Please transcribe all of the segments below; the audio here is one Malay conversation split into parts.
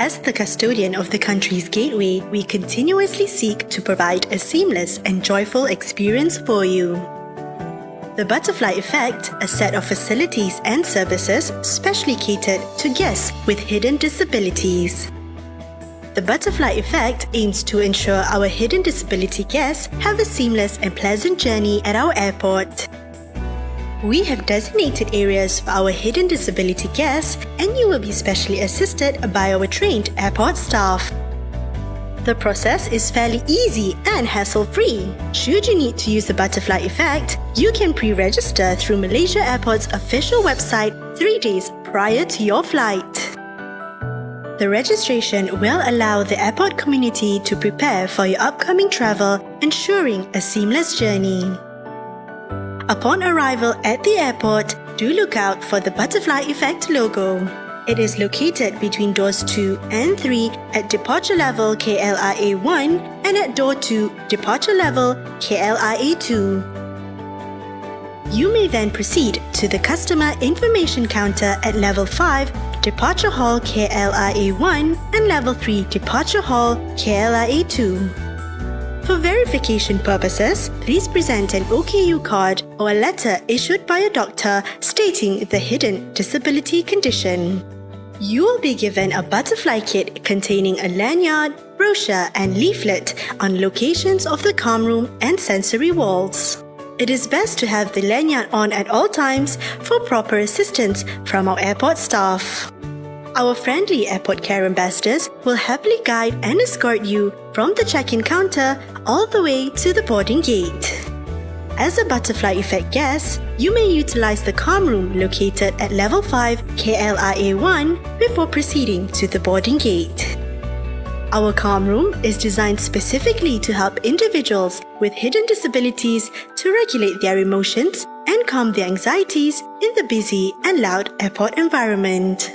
As the custodian of the country's gateway, we continuously seek to provide a seamless and joyful experience for you. The Butterfly Effect, a set of facilities and services specially catered to guests with hidden disabilities. The Butterfly Effect aims to ensure our hidden disability guests have a seamless and pleasant journey at our airport. We have designated areas for our hidden disability guests, and you will be specially assisted by our trained airport staff. The process is fairly easy and hassle-free. Should you need to use the Butterfly Effect, you can pre-register through Malaysia Airport's official website 3 days prior to your flight. The registration will allow the airport community to prepare for your upcoming travel, ensuring a seamless journey. Upon arrival at the airport, do look out for the Butterfly Effect logo. It is located between doors 2 and 3 at departure level KLIA 1 and at door 2, departure level KLIA 2. You may then proceed to the customer information counter at level 5, departure hall KLIA 1 and level 3, departure hall KLIA 2. For verification purposes, please present an OKU card or a letter issued by a doctor stating the hidden disability condition. You will be given a butterfly kit containing a lanyard, brochure and leaflet on locations of the calm room and sensory walls. It is best to have the lanyard on at all times for proper assistance from our airport staff. Our friendly airport care ambassadors will happily guide and escort you from the check-in counter all the way to the boarding gate. As a Butterfly Effect guest, you may utilize the calm room located at level 5 KLIA 1 before proceeding to the boarding gate. Our calm room is designed specifically to help individuals with hidden disabilities to regulate their emotions and calm their anxieties in the busy and loud airport environment.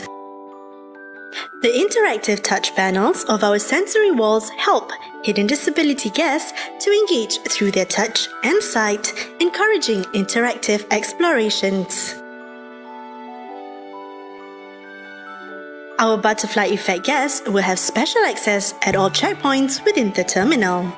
The interactive touch panels of our sensory walls help hidden disability guests to engage through their touch and sight, encouraging interactive explorations. Our Butterfly Effect guests will have special access at all checkpoints within the terminal.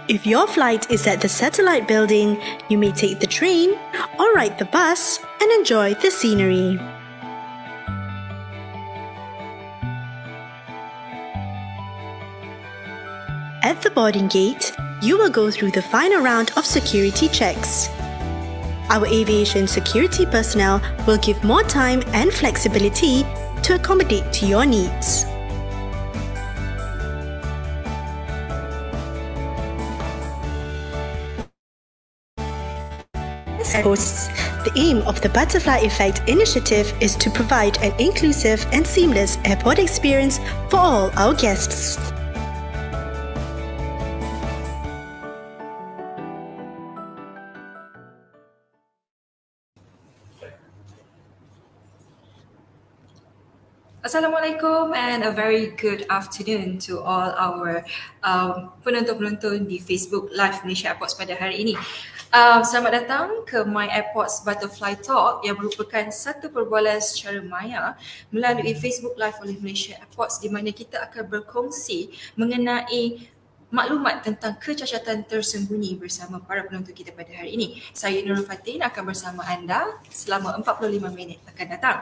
If your flight is at the satellite building, you may take the train or ride the bus and enjoy the scenery. At the boarding gate, you will go through the final round of security checks. Our aviation security personnel will give more time and flexibility to accommodate to your needs. Hosts, the aim of the Butterfly Effect initiative is to provide an inclusive and seamless airport experience for all our guests. Assalamualaikum and a very good afternoon to all our penonton-penonton di Facebook Live Malaysia Airports pada hari ini. Selamat datang ke My Airports Butterfly Talk yang merupakan satu perbualan secara maya melalui Facebook Live oleh Malaysia Airports di mana kita akan berkongsi mengenai maklumat tentang kecacatan tersembunyi bersama para penonton kita pada hari ini. Saya Nurul Fatin akan bersama anda selama 45 minit akan datang.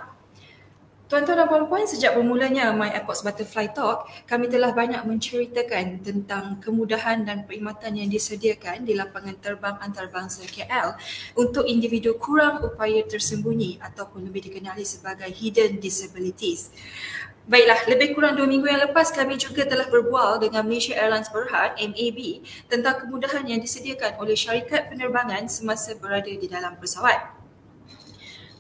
Tuan-tuan dan puan-puan, sejak bermulanya My Airports Butterfly Talk, kami telah banyak menceritakan tentang kemudahan dan perkhidmatan yang disediakan di lapangan terbang antarabangsa KL untuk individu kurang upaya tersembunyi ataupun lebih dikenali sebagai hidden disabilities. Baiklah, lebih kurang 2 minggu yang lepas kami juga telah berbual dengan Malaysia Airlines Berhad, MAB, tentang kemudahan yang disediakan oleh syarikat penerbangan semasa berada di dalam pesawat.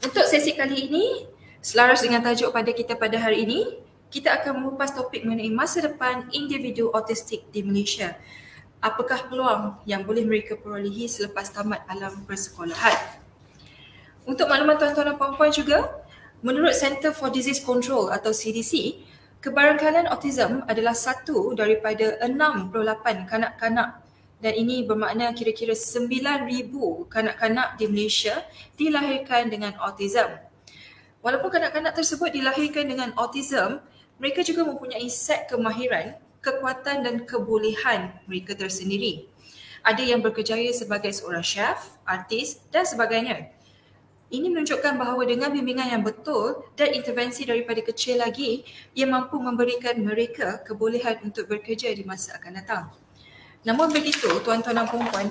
Untuk sesi kali ini, selaras dengan tajuk pada kita pada hari ini, kita akan mengupas topik mengenai masa depan individu autistik di Malaysia. Apakah peluang yang boleh mereka perolehi selepas tamat alam persekolahan? Untuk makluman tuan-tuan dan puan-puan juga, menurut Center for Disease Control atau CDC, kebarangkalan autism adalah satu daripada 68 kanak-kanak dan ini bermakna kira-kira 9,000 kanak-kanak di Malaysia dilahirkan dengan autism. Walaupun kanak-kanak tersebut dilahirkan dengan autism, mereka juga mempunyai set kemahiran, kekuatan dan kebolehan mereka tersendiri. Ada yang berkejaya sebagai seorang chef, artis dan sebagainya. Ini menunjukkan bahawa dengan bimbingan yang betul dan intervensi daripada kecil lagi, ia mampu memberikan mereka kebolehan untuk bekerja di masa akan datang. Namun begitu, tuan-tuan dan puan-puan,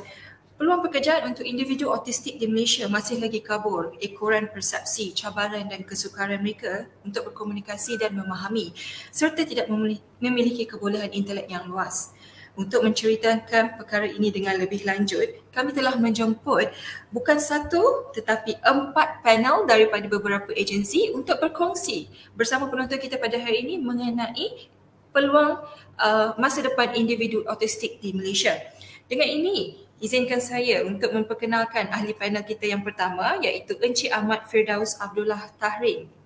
peluang pekerjaan untuk individu autistik di Malaysia masih lagi kabur ekoran persepsi, cabaran dan kesukaran mereka untuk berkomunikasi dan memahami serta tidak memiliki kebolehan intelek yang luas. Untuk menceritakan perkara ini dengan lebih lanjut, kami telah menjemput bukan satu tetapi 4 panel daripada beberapa agensi untuk berkongsi bersama penonton kita pada hari ini mengenai peluang masa depan individu autistik di Malaysia. Dengan ini, izinkan saya untuk memperkenalkan ahli panel kita yang pertama iaitu Encik Ahmad Firdaus Abdullah Tahrin.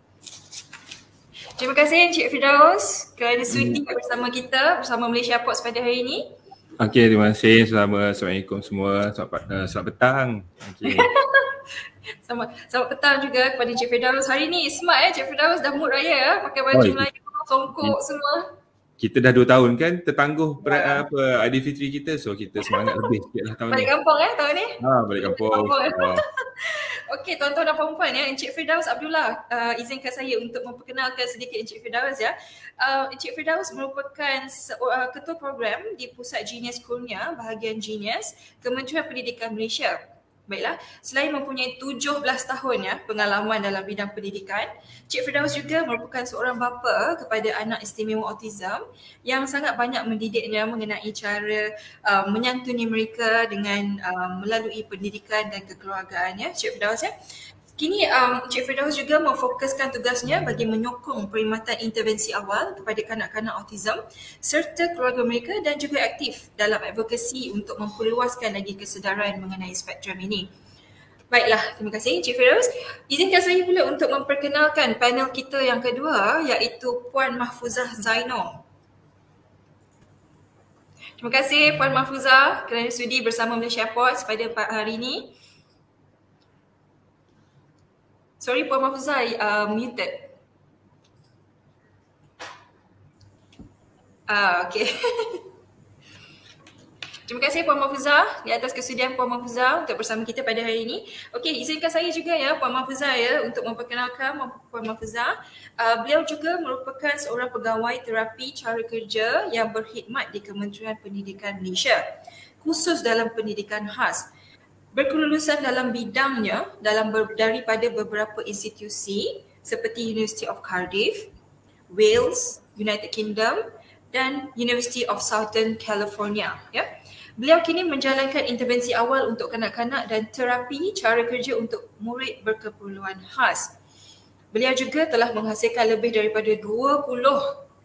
Terima kasih Encik Firdaus kerana sudi bersama kita, bersama Malaysia Ports pada hari ini. Okey, terima kasih. Assalamualaikum semua. Selamat petang. Okay. Selamat petang juga kepada Encik Firdaus. Hari ni smart Encik Firdaus, dah mood raya pakai baju Melayu, songkok semua. Kita dah 2 tahun kan tertangguh Aidilfitri kita, so kita semangat lebih sikit lah tahun balik ni. Kampung tahun ni? Balik kampung. Okey, tuan-tuan dan puan-puan Encik Firdaus Abdullah, izinkan saya untuk memperkenalkan sedikit Encik Firdaus ya. Encik Firdaus merupakan ketua program di Pusat Genius Kurnia, bahagian Genius, Kementerian Pendidikan Malaysia. Baiklah, selain mempunyai 17 tahun pengalaman dalam bidang pendidikan, Cik Firdaus juga merupakan seorang bapa kepada anak istimewa autism yang sangat banyak mendidiknya mengenai cara menyantuni mereka dengan melalui pendidikan dan kekeluargaannya, Cik Firdaus ya. Kini Cik Firdaus juga memfokuskan tugasnya bagi menyokong perkhidmatan intervensi awal kepada kanak-kanak autism serta keluarga mereka dan juga aktif dalam advokasi untuk memperluaskan lagi kesedaran mengenai spektrum ini. Baiklah, terima kasih Cik Firdaus. Izinkan saya pula untuk memperkenalkan panel kita yang kedua iaitu Puan Mahfuzah Zainal. Terima kasih Puan Mahfuzah kerana sudi bersama Malaysia Ports pada hari ini. Sorry Puan Mahfuzah, muted. Okay. Terima kasih Puan Mahfuzah di atas kesudian Puan Mahfuzah untuk bersama kita pada hari ini. Okey, izinkan saya juga Puan Mahfuzah untuk memperkenalkan Puan Mahfuzah. Beliau juga merupakan seorang pegawai terapi cara kerja yang berkhidmat di Kementerian Pendidikan Malaysia, khusus dalam pendidikan khas. Berkelulusan dalam bidangnya daripada beberapa institusi seperti University of Cardiff, Wales, United Kingdom dan University of Southern California. Beliau kini menjalankan intervensi awal untuk kanak-kanak dan terapi cara kerja untuk murid berkeperluan khas. Beliau juga telah menghasilkan lebih daripada 20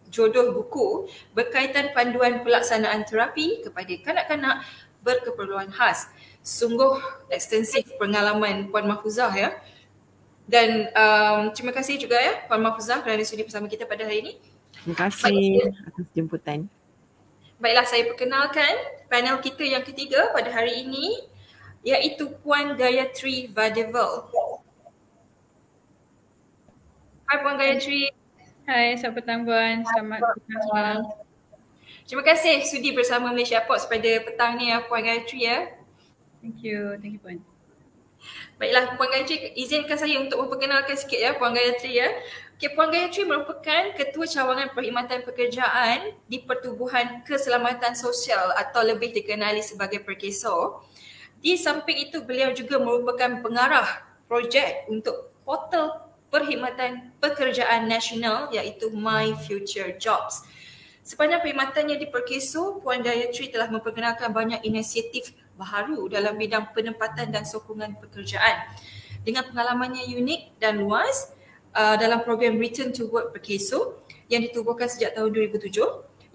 jodoh buku berkaitan panduan pelaksanaan terapi kepada kanak-kanak berkeperluan khas. Sungguh ekstensif pengalaman Puan Mahfuzah Dan terima kasih juga Puan Mahfuzah kerana sudi bersama kita pada hari ini. Terima kasih atas jemputan. Baiklah, saya perkenalkan panel kita yang ketiga pada hari ini iaitu Puan Gayatri Vadeval. Hai Puan Gayatri. Hai, selamat petang Puan. Selamat petang semua. Terima kasih sudi bersama Malaysia Ports pada petang ni Puan Gayatri Thank you Puan. Baiklah Puan Gayatri, izinkan saya untuk memperkenalkan sikit Puan Gayatri Okay, Puan Gayatri merupakan Ketua Cawangan Perkhidmatan Pekerjaan di Pertubuhan Keselamatan Sosial atau lebih dikenali sebagai Perkeso. Di samping itu beliau juga merupakan pengarah projek untuk portal perkhidmatan pekerjaan nasional iaitu My Future Jobs. Sepanjang perkhidmatannya di Perkeso, Puan Gayatri telah memperkenalkan banyak inisiatif baharu dalam bidang penempatan dan sokongan pekerjaan. Dengan pengalamannya unik dan luas dalam program Return to Work Perkeso yang ditubuhkan sejak tahun 2007,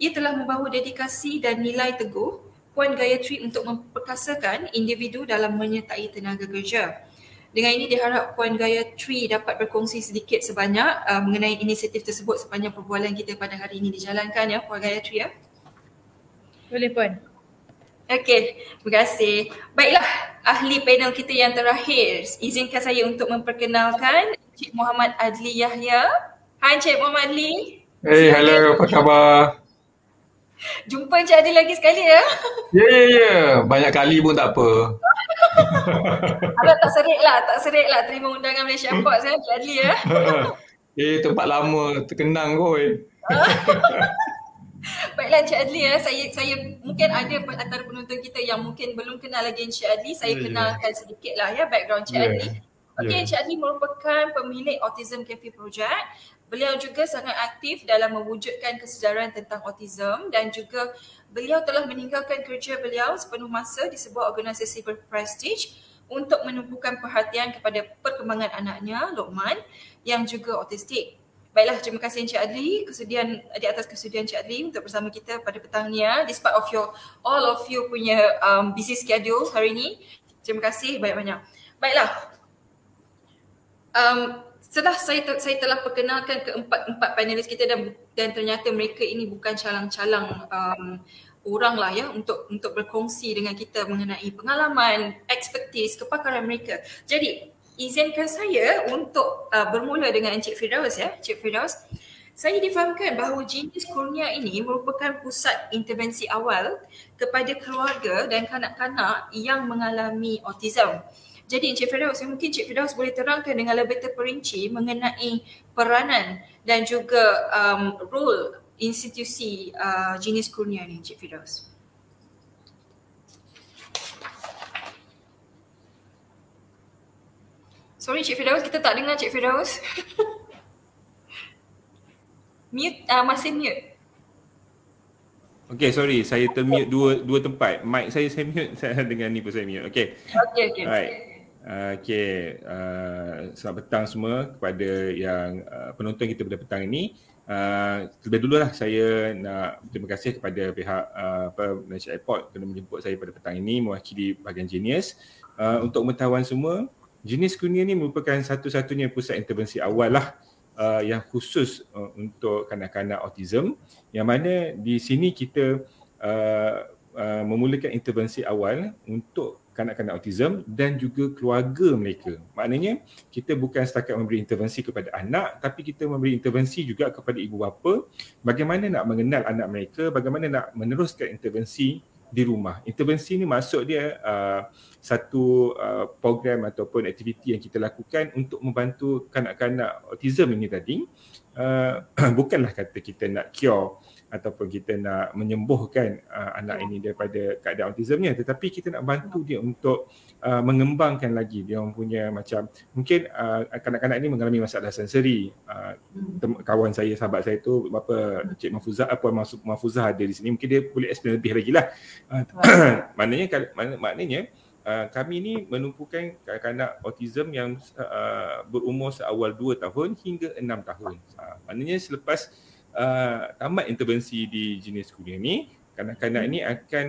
ia telah membawa dedikasi dan nilai teguh Puan Gayatri untuk memperkasakan individu dalam menyertai tenaga kerja. Dengan ini diharap Puan Gayatri dapat berkongsi sedikit sebanyak mengenai inisiatif tersebut sepanjang perbualan kita pada hari ini dijalankan Puan Gayatri Boleh Puan. Okey, terima kasih. Baiklah, ahli panel kita yang terakhir. Izinkan saya untuk memperkenalkan Encik Muhammad Adli Yahya. Hai Encik Muhammad Adli. Hey, hello, apa khabar? Jumpa Encik Adli lagi sekali ya. Ya. Banyak kali pun tak apa. Abang tak serik lah terima undangan Malaysia Airport Encik Adli ya. Tempat lama terkenang kot. Baiklah Encik Adli ya, saya mungkin ada antara penonton kita yang mungkin belum kenal lagi Encik Adli, saya kenalkan sedikit lah ya background Encik Adli. Okey, Encik Adli merupakan pemilik Autism Cafe Project. Beliau juga sangat aktif dalam mewujudkan kesedaran tentang autism dan juga beliau telah meninggalkan kerja beliau sepenuh masa di sebuah organisasi berprestij untuk menumpukan perhatian kepada perkembangan anaknya, Lokman, yang juga autistik. Baiklah, terima kasih Encik Adli di atas kesudian Encik Adli untuk bersama kita pada petang ni ya, despite of all of you punya busy schedule hari ini. Terima kasih banyak-banyak. Baiklah. Setelah saya telah perkenalkan keempat panelis kita dan ternyata mereka ini bukan calang-calang orang lah ya untuk berkongsi dengan kita mengenai pengalaman, ekspertis, kepakaran mereka. Jadi izinkan saya untuk bermula dengan Encik Firdaus ya. Encik Firdaus, saya difahamkan bahawa jenis kurnia ini merupakan pusat intervensi awal kepada keluarga dan kanak-kanak yang mengalami autism. Jadi Encik Firdaus, mungkin Encik Firdaus boleh terangkan dengan lebih terperinci mengenai peranan dan juga role institusi jenis kurnia ni, Encik Firdaus. Sorry Encik Firdaus, kita tak dengar Encik Firdaus. Mute, masih mute. Okay, sorry, saya termute dua tempat. Mic saya mute, saya dengan ni pun saya mute. Okay. Alright. Okay, selamat petang semua kepada yang penonton kita pada petang ini. Terlebih dululah saya nak terima kasih kepada pihak Malaysia Airport kerana menjemput saya pada petang ini mewakili bahagian Genius. Untuk pengetahuan semua, jenis kurnia ini merupakan satu-satunya pusat intervensi awal lah yang khusus untuk kanak-kanak autism, yang mana di sini kita memulakan intervensi awal untuk kanak-kanak autism dan juga keluarga mereka. Maknanya kita bukan setakat memberi intervensi kepada anak, tapi kita memberi intervensi juga kepada ibu bapa bagaimana nak mengenal anak mereka, bagaimana nak meneruskan intervensi di rumah. Intervensi ni maksud dia satu program ataupun aktiviti yang kita lakukan untuk membantu kanak-kanak autism ini tadi. Bukanlah kata kita nak cure ataupun kita nak menyembuhkan anak ini daripada keadaan autismnya, tetapi kita nak bantu dia untuk mengembangkan lagi dia punya macam mungkin kanak-kanak ini mengalami masalah sensori. Kawan saya, sahabat saya tu Cik Mahfuzah ada di sini, mungkin dia boleh explain lebih lagi lah. Maknanya kami ni menumpukan kanak-kanak autism yang berumur seawal 2 tahun hingga 6 tahun. Maknanya selepas tamat intervensi di jenis kurnia ni, kanak-kanak ini akan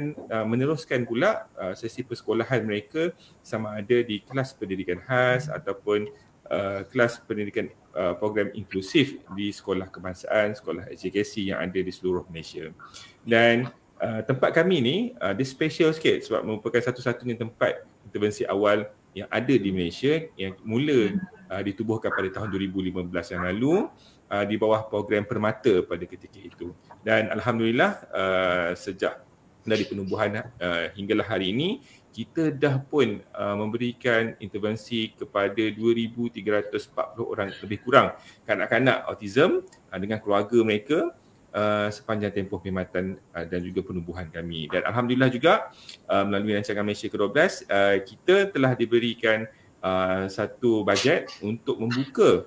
meneruskan pula sesi persekolahan mereka sama ada di kelas pendidikan khas ataupun kelas pendidikan program inklusif di sekolah kebangsaan, sekolah HKC yang ada di seluruh Malaysia. Dan tempat kami ni dia special sikit sebab merupakan satu-satunya tempat intervensi awal yang ada di Malaysia yang mula ditubuhkan pada tahun 2015 yang lalu di bawah program Permata pada ketika itu. Dan alhamdulillah sejak dari penubuhan hinggalah hari ini kita dah pun memberikan intervensi kepada 2,340 orang lebih kurang kanak-kanak autism dengan keluarga mereka sepanjang tempoh perkhidmatan dan juga penubuhan kami. Dan alhamdulillah juga melalui rancangan Malaysia ke-12 kita telah diberikan satu bajet untuk membuka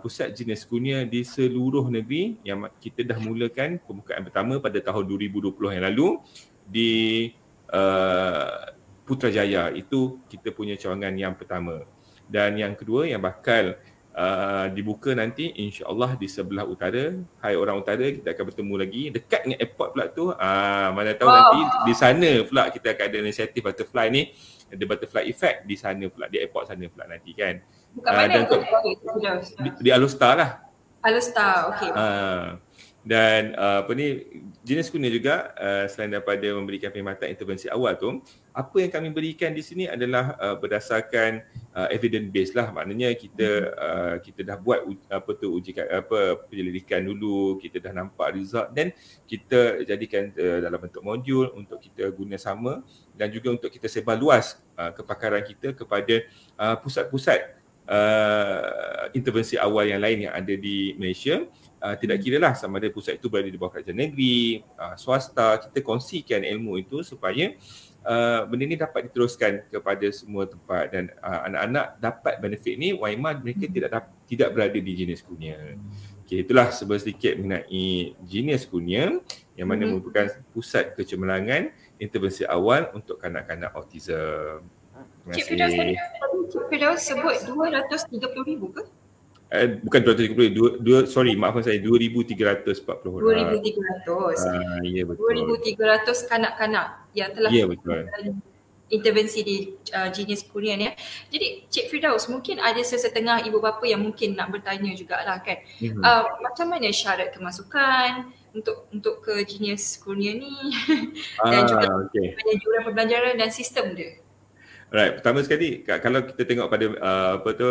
pusat jenis kurnia di seluruh negeri yang kita dah mulakan pembukaan pertama pada tahun 2020 yang lalu di Putrajaya. Itu kita punya cawangan yang pertama. Dan yang kedua yang bakal dibuka nanti insya-Allah di sebelah utara. Hai orang utara, kita akan bertemu lagi dekat dengan airport pula tu. Mana tahu nanti di sana pula kita akan ada inisiatif butterfly ni, ada butterfly effect di sana pula, di airport sana pula nanti kan. Bukan mana tu? Di Alustar lah. Alustar, okey. Dan jenis kurnia juga selain daripada memberikan perkhidmatan intervensi awal tu, apa yang kami berikan di sini adalah berdasarkan evidence based lah. Maknanya kita dah buat uji penyelidikan dulu, kita dah nampak result dan kita jadikan dalam bentuk modul untuk kita guna sama dan juga untuk kita sebar luas kepakaran kita kepada pusat-pusat intervensi awal yang lain yang ada di Malaysia. Tidak kira lah sama ada pusat itu berada di bawah kerajaan negeri, swasta, kita kongsikan ilmu itu supaya benda ni dapat diteruskan kepada semua tempat dan anak-anak dapat benefit ni waima mereka tidak berada di jenis kurnia. Okay, itulah sedikit mengenai jenis kurnia yang mana merupakan pusat kecemerlangan intervensi awal untuk kanak-kanak autism. Terima kasih. Cik Firdaus sebut 230,000 ke? Bukan 230, maafkan saya, 2,340 orang. 2,300. Ya, betul. 2,300 kanak-kanak yang telah intervensi di jenis kurnia ni. Jadi Cik Firdaus, mungkin ada sesetengah ibu bapa yang mungkin nak bertanya jugalah kan. Macam mana syarat kemasukan untuk ke jenis kurnia ni dan juga jurang pembelajaran dan sistem dia. Right, pertama sekali kalau kita tengok pada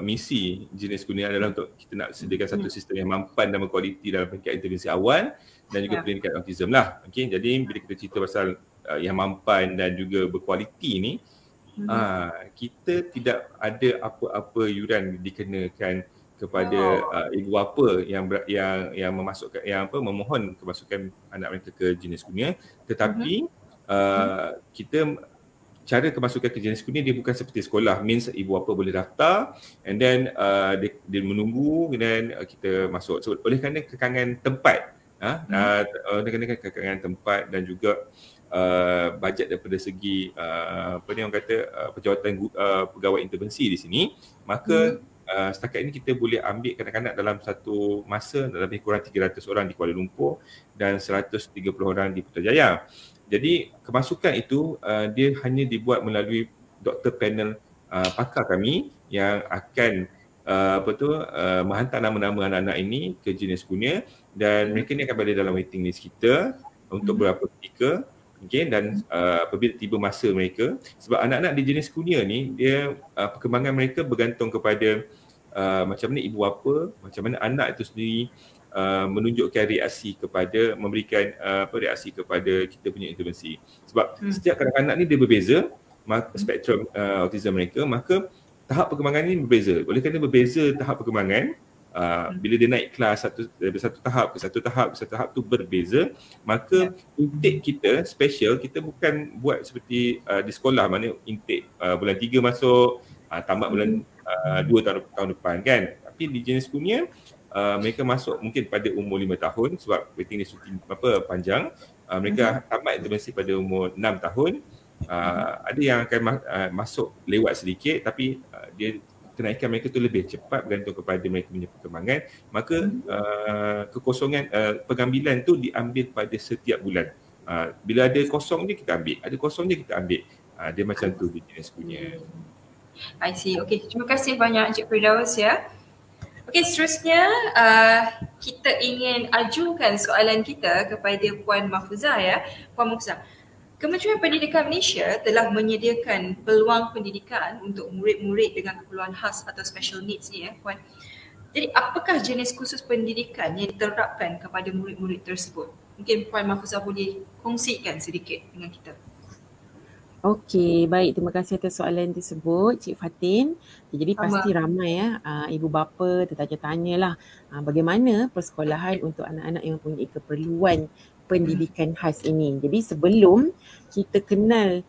misi jenis kurnia adalah untuk kita nak sediakan satu sistem yang mampan dan berkualiti dalam peringkat intervensi awal dan juga peringkat autism lah. Okay, jadi bila kita cerita pasal yang mampan dan juga berkualiti ni, kita tidak ada apa-apa yuran dikenakan kepada ibu bapa yang memasukkan memohon kemasukan anak mereka ke jenis kurnia, tetapi kita cara kemasukan ke jenis kurnia dia bukan seperti sekolah, means ibu bapa boleh daftar and then dia menunggu dan kita masuk. So, oleh kerana kekangan tempat, kekangan tempat dan juga bajet daripada segi orang kata penjawatan pegawai intervensi di sini, maka setakat ini kita boleh ambil kanak-kanak dalam satu masa lebih kurang 300 orang di Kuala Lumpur dan 130 orang di Putrajaya. Jadi kemasukan itu dia hanya dibuat melalui doktor panel pakar kami yang akan menghantar nama-nama anak-anak ini ke jenis kurnia dan mereka ni akan berada dalam waiting list kita untuk beberapa ketika. Okay, dan apabila tiba masa mereka, sebab anak-anak di jenis kurnia ni dia perkembangan mereka bergantung kepada macam mana ibu bapa, macam mana anak itu sendiri menunjukkan reaksi kepada memberikan reaksi kepada kita punya intervensi. Sebab setiap kanak-kanak ni dia berbeza spektrum autism mereka, maka tahap perkembangan ni berbeza. Oleh kerana berbeza tahap perkembangan, bila dia naik kelas dari satu tahap ke satu tahap tu berbeza, maka intake kita special, kita bukan buat seperti di sekolah mana intake bulan 3 masuk, tamat bulan 2 tahun depan kan. Tapi di jenis kurnia mereka masuk mungkin pada umur 5 tahun sebab waiting list panjang. Mereka tamat intervensi pada umur 6 tahun. Ada yang akan masuk lewat sedikit tapi dia kenaikan mereka tu lebih cepat bergantung kepada mereka punya perkembangan. Maka kekosongan pengambilan tu diambil pada setiap bulan. Bila ada kosong je kita ambil, ada kosong je kita ambil. Dia macam tu di jenis kurnia. I see. Okay, terima kasih banyak Encik Firdaus ya. Okey, seterusnya kita ingin ajukan soalan kita kepada Puan Mahfuzah ya. Puan Mahfuzah, Kementerian Pendidikan Malaysia telah menyediakan peluang pendidikan untuk murid-murid dengan keperluan khas atau special needs ni ya Puan. Jadi apakah jenis kursus pendidikan yang diterapkan kepada murid-murid tersebut? Mungkin Puan Mahfuzah boleh kongsikan sedikit dengan kita. Okey, baik. Terima kasih atas soalan tersebut, Cik Fatin. Jadi pasti ramai ibu bapa tertanya-tanya lah bagaimana persekolahan untuk anak-anak yang mempunyai keperluan pendidikan khas ini. Jadi sebelum kita kenal,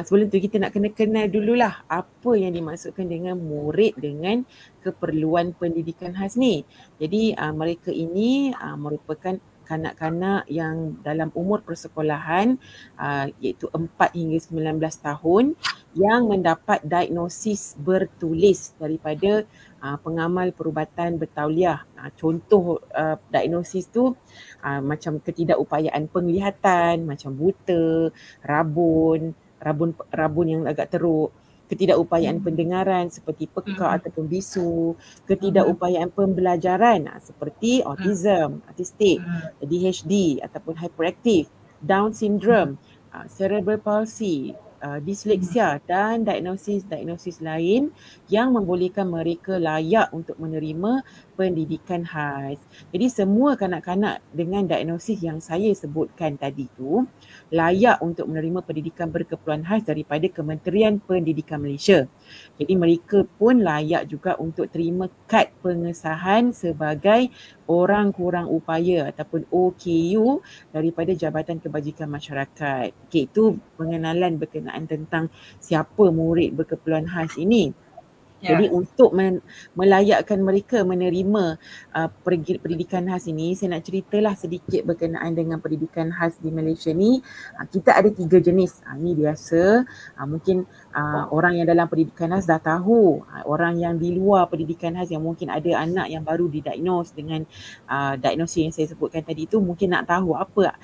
sebelum tu kita nak kena kenal dululah apa yang dimaksudkan dengan murid dengan keperluan pendidikan khas ni. Jadi mereka ini merupakan kanak-kanak yang dalam umur persekolahan iaitu 4 hingga 19 tahun yang mendapat diagnosis bertulis daripada pengamal perubatan bertauliah. Contoh diagnosis tu macam ketidakupayaan penglihatan, macam buta, rabun yang agak teruk. ketidakupayaan pendengaran seperti pekak ataupun bisu, ketidakupayaan pembelajaran seperti autism, autistic, ADHD ataupun hyperactive, Down syndrome, cerebral palsy, disleksia dan diagnosis lain yang membolehkan mereka layak untuk menerima pendidikan khas. Jadi semua kanak-kanak dengan diagnosis yang saya sebutkan tadi tu layak untuk menerima pendidikan berkeperluan khas daripada Kementerian Pendidikan Malaysia. Jadi mereka pun layak juga untuk terima kad pengesahan sebagai orang kurang upaya ataupun OKU daripada Jabatan Kebajikan Masyarakat. Okey, itu pengenalan berkenaan tentang siapa murid berkeperluan khas ini. Jadi untuk melayakkan mereka menerima pendidikan khas ini, saya nak ceritalah sedikit berkenaan dengan pendidikan khas di Malaysia ni. Kita ada 3 jenis. Ini biasa, mungkin orang yang dalam pendidikan khas dah tahu. Orang yang di luar pendidikan khas yang mungkin ada anak yang baru didiagnose dengan diagnosis yang saya sebutkan tadi tu mungkin nak tahu apa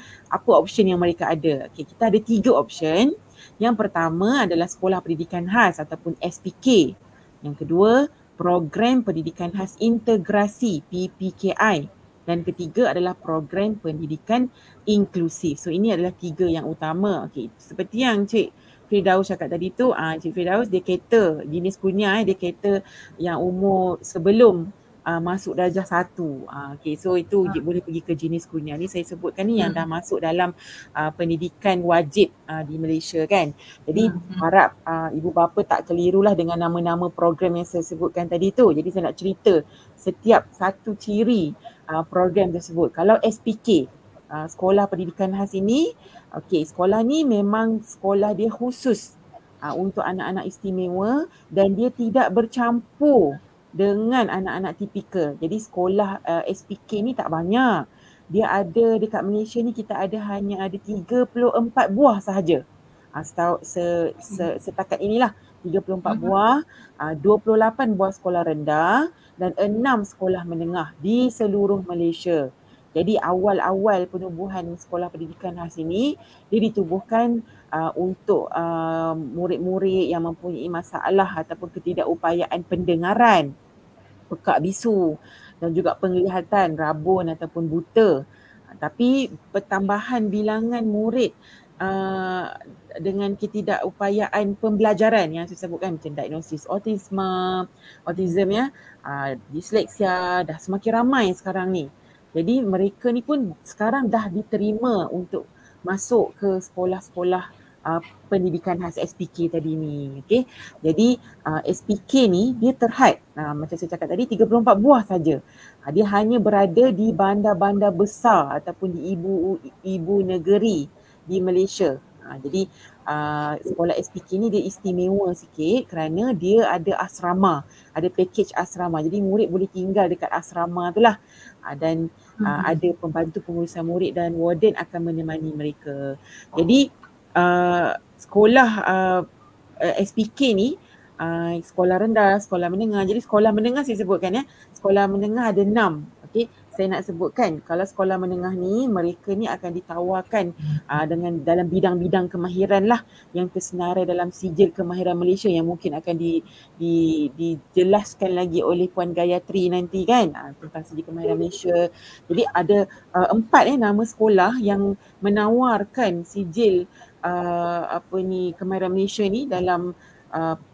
option yang mereka ada. Okay, kita ada 3 option. Yang pertama adalah Sekolah Pendidikan Khas ataupun SPK. Yang kedua, Program Pendidikan Khas Integrasi PPKI. Dan ketiga adalah Program Pendidikan Inklusif. So ini adalah 3 yang utama. Okay. Seperti yang Cik Firdaus cakap tadi tu, Cik Firdaus dia kata jenis kurnia dia kata yang umur sebelum masuk darjah 1. Okay, so itu boleh pergi ke jenis kurnia ni. Saya sebutkan ni yang dah masuk dalam pendidikan wajib di Malaysia kan. Jadi harap ibu bapa tak kelirulah dengan nama-nama program yang saya sebutkan tadi tu. Jadi saya nak cerita setiap satu ciri program tersebut. Kalau SPK, Sekolah Pendidikan Khas ini, okay, sekolah ni memang sekolah dia khusus untuk anak-anak istimewa dan dia tidak bercampur dengan anak-anak tipikal. Jadi sekolah SPK ni tak banyak. Dia ada dekat Malaysia ni kita hanya ada 34 buah sahaja. Setakat inilah 34 buah, 28 buah sekolah rendah dan 6 sekolah menengah di seluruh Malaysia. Jadi awal-awal penubuhan sekolah pendidikan khas ini dia ditubuhkan untuk murid-murid yang mempunyai masalah ataupun ketidakupayaan pendengaran, pekak bisu dan juga penglihatan, rabun ataupun buta. Tapi pertambahan bilangan murid dengan ketidakupayaan pembelajaran yang saya sebutkan macam diagnosis autism ya, disleksia dah semakin ramai sekarang ni. Jadi mereka ni pun sekarang dah diterima untuk masuk ke sekolah-sekolah pendidikan khas SPK tadi ni. Okay? Jadi SPK ni dia terhad, macam saya cakap tadi 34 buah saja. Dia hanya berada di bandar-bandar besar ataupun di ibu negeri di Malaysia. Jadi sekolah SPK ni dia istimewa sikit kerana dia ada asrama, ada package asrama. Jadi murid boleh tinggal dekat asrama tu lah. Dan ada pembantu pengurusan murid dan warden akan menemani mereka. Jadi sekolah SPK ni sekolah rendah, sekolah menengah. Jadi sekolah menengah saya sebutkan ya. Sekolah menengah ada 6. Okey, saya nak sebutkan kalau sekolah menengah ni mereka ni akan ditawarkan dengan dalam bidang-bidang kemahiran lah yang tersenarai dalam sijil kemahiran Malaysia yang mungkin akan dijelaskan lagi oleh Puan Gayatri nanti kan tentang sijil kemahiran Malaysia. Jadi ada 4 nama sekolah yang menawarkan sijil kemahiran Malaysia ni dalam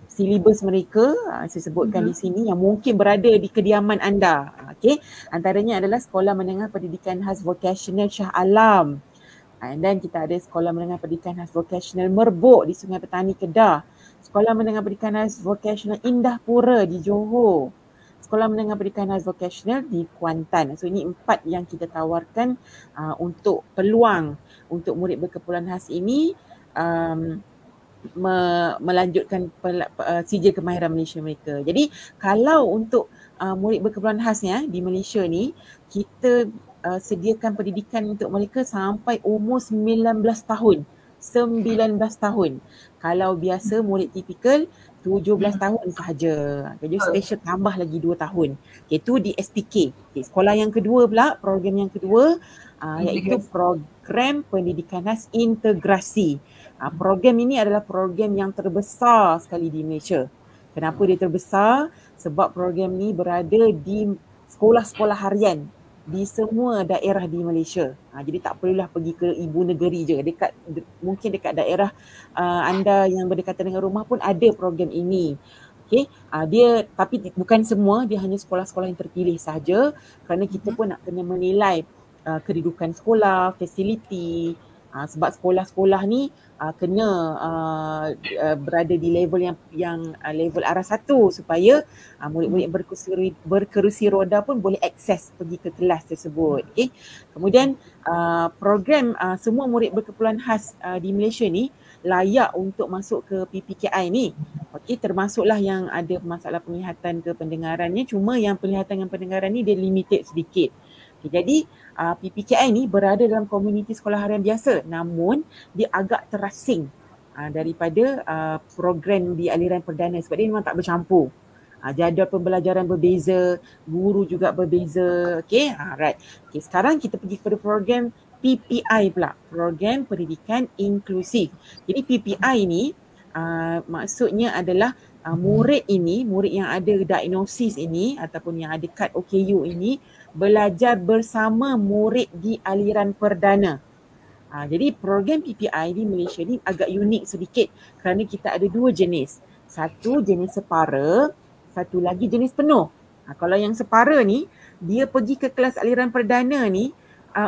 silibus mereka. Saya sebutkan di sini yang mungkin berada di kediaman anda. Okey, antaranya adalah Sekolah Menengah Pendidikan Khas Vocasional Shah Alam. Dan kita ada Sekolah Menengah Pendidikan Khas Vocasional Merbuk di Sungai Petani Kedah. Sekolah Menengah Pendidikan Khas Vocasional Indah Pura di Johor. Sekolah Menengah Pendidikan Khas Vocasional di Kuantan. So ini 4 yang kita tawarkan untuk peluang untuk murid berkeperluan khas ini melanjutkan sijil kemahiran Malaysia mereka. Jadi kalau untuk murid berkeperluan khasnya di Malaysia ni, kita sediakan pendidikan untuk mereka sampai umur 19 tahun. 19 tahun. Kalau biasa murid tipikal 17 tahun sahaja. Jadi special tambah lagi 2 tahun. Itu di SPK. Sekolah yang kedua pula, program yang kedua iaitu Program Pendidikan Khas Integrasi. Program ini adalah program yang terbesar sekali di Malaysia. Kenapa dia terbesar? Sebab program ni berada di sekolah-sekolah harian di semua daerah di Malaysia. Jadi tak perlulah pergi ke ibu negeri je. Mungkin dekat daerah anda yang berdekatan dengan rumah pun ada program ini. Okay. Tapi bukan semua, dia hanya sekolah-sekolah yang terpilih sahaja, kerana kita pun nak kena menilai kedudukan sekolah, fasiliti. Sebab sekolah-sekolah ni kena berada di level yang level arah 1 supaya murid-murid berkerusi roda pun boleh akses pergi ke kelas tersebut. Okay. Kemudian program semua murid berkeperluan khas di Malaysia ni layak untuk masuk ke PPKI ni. Okey, termasuklah yang ada masalah penglihatan ke pendengarannya, cuma yang penglihatan dan pendengaran ni dia limited sedikit. Okay, jadi PPKI ni berada dalam komuniti sekolah harian biasa, namun dia agak terasing daripada program di aliran perdana sebab dia memang tak bercampur. Jadual pembelajaran berbeza, guru juga berbeza. Okey, right. Okey, sekarang kita pergi kepada program PPI pula, program pendidikan inklusif. Jadi PPI ni maksudnya adalah murid yang ada diagnosis ini ataupun yang ada kad OKU ini belajar bersama murid di aliran perdana. Jadi program PPI di Malaysia ni agak unik sedikit kerana kita ada dua jenis. Satu jenis separa, satu lagi jenis penuh. Kalau yang separa ni, dia pergi ke kelas aliran perdana ni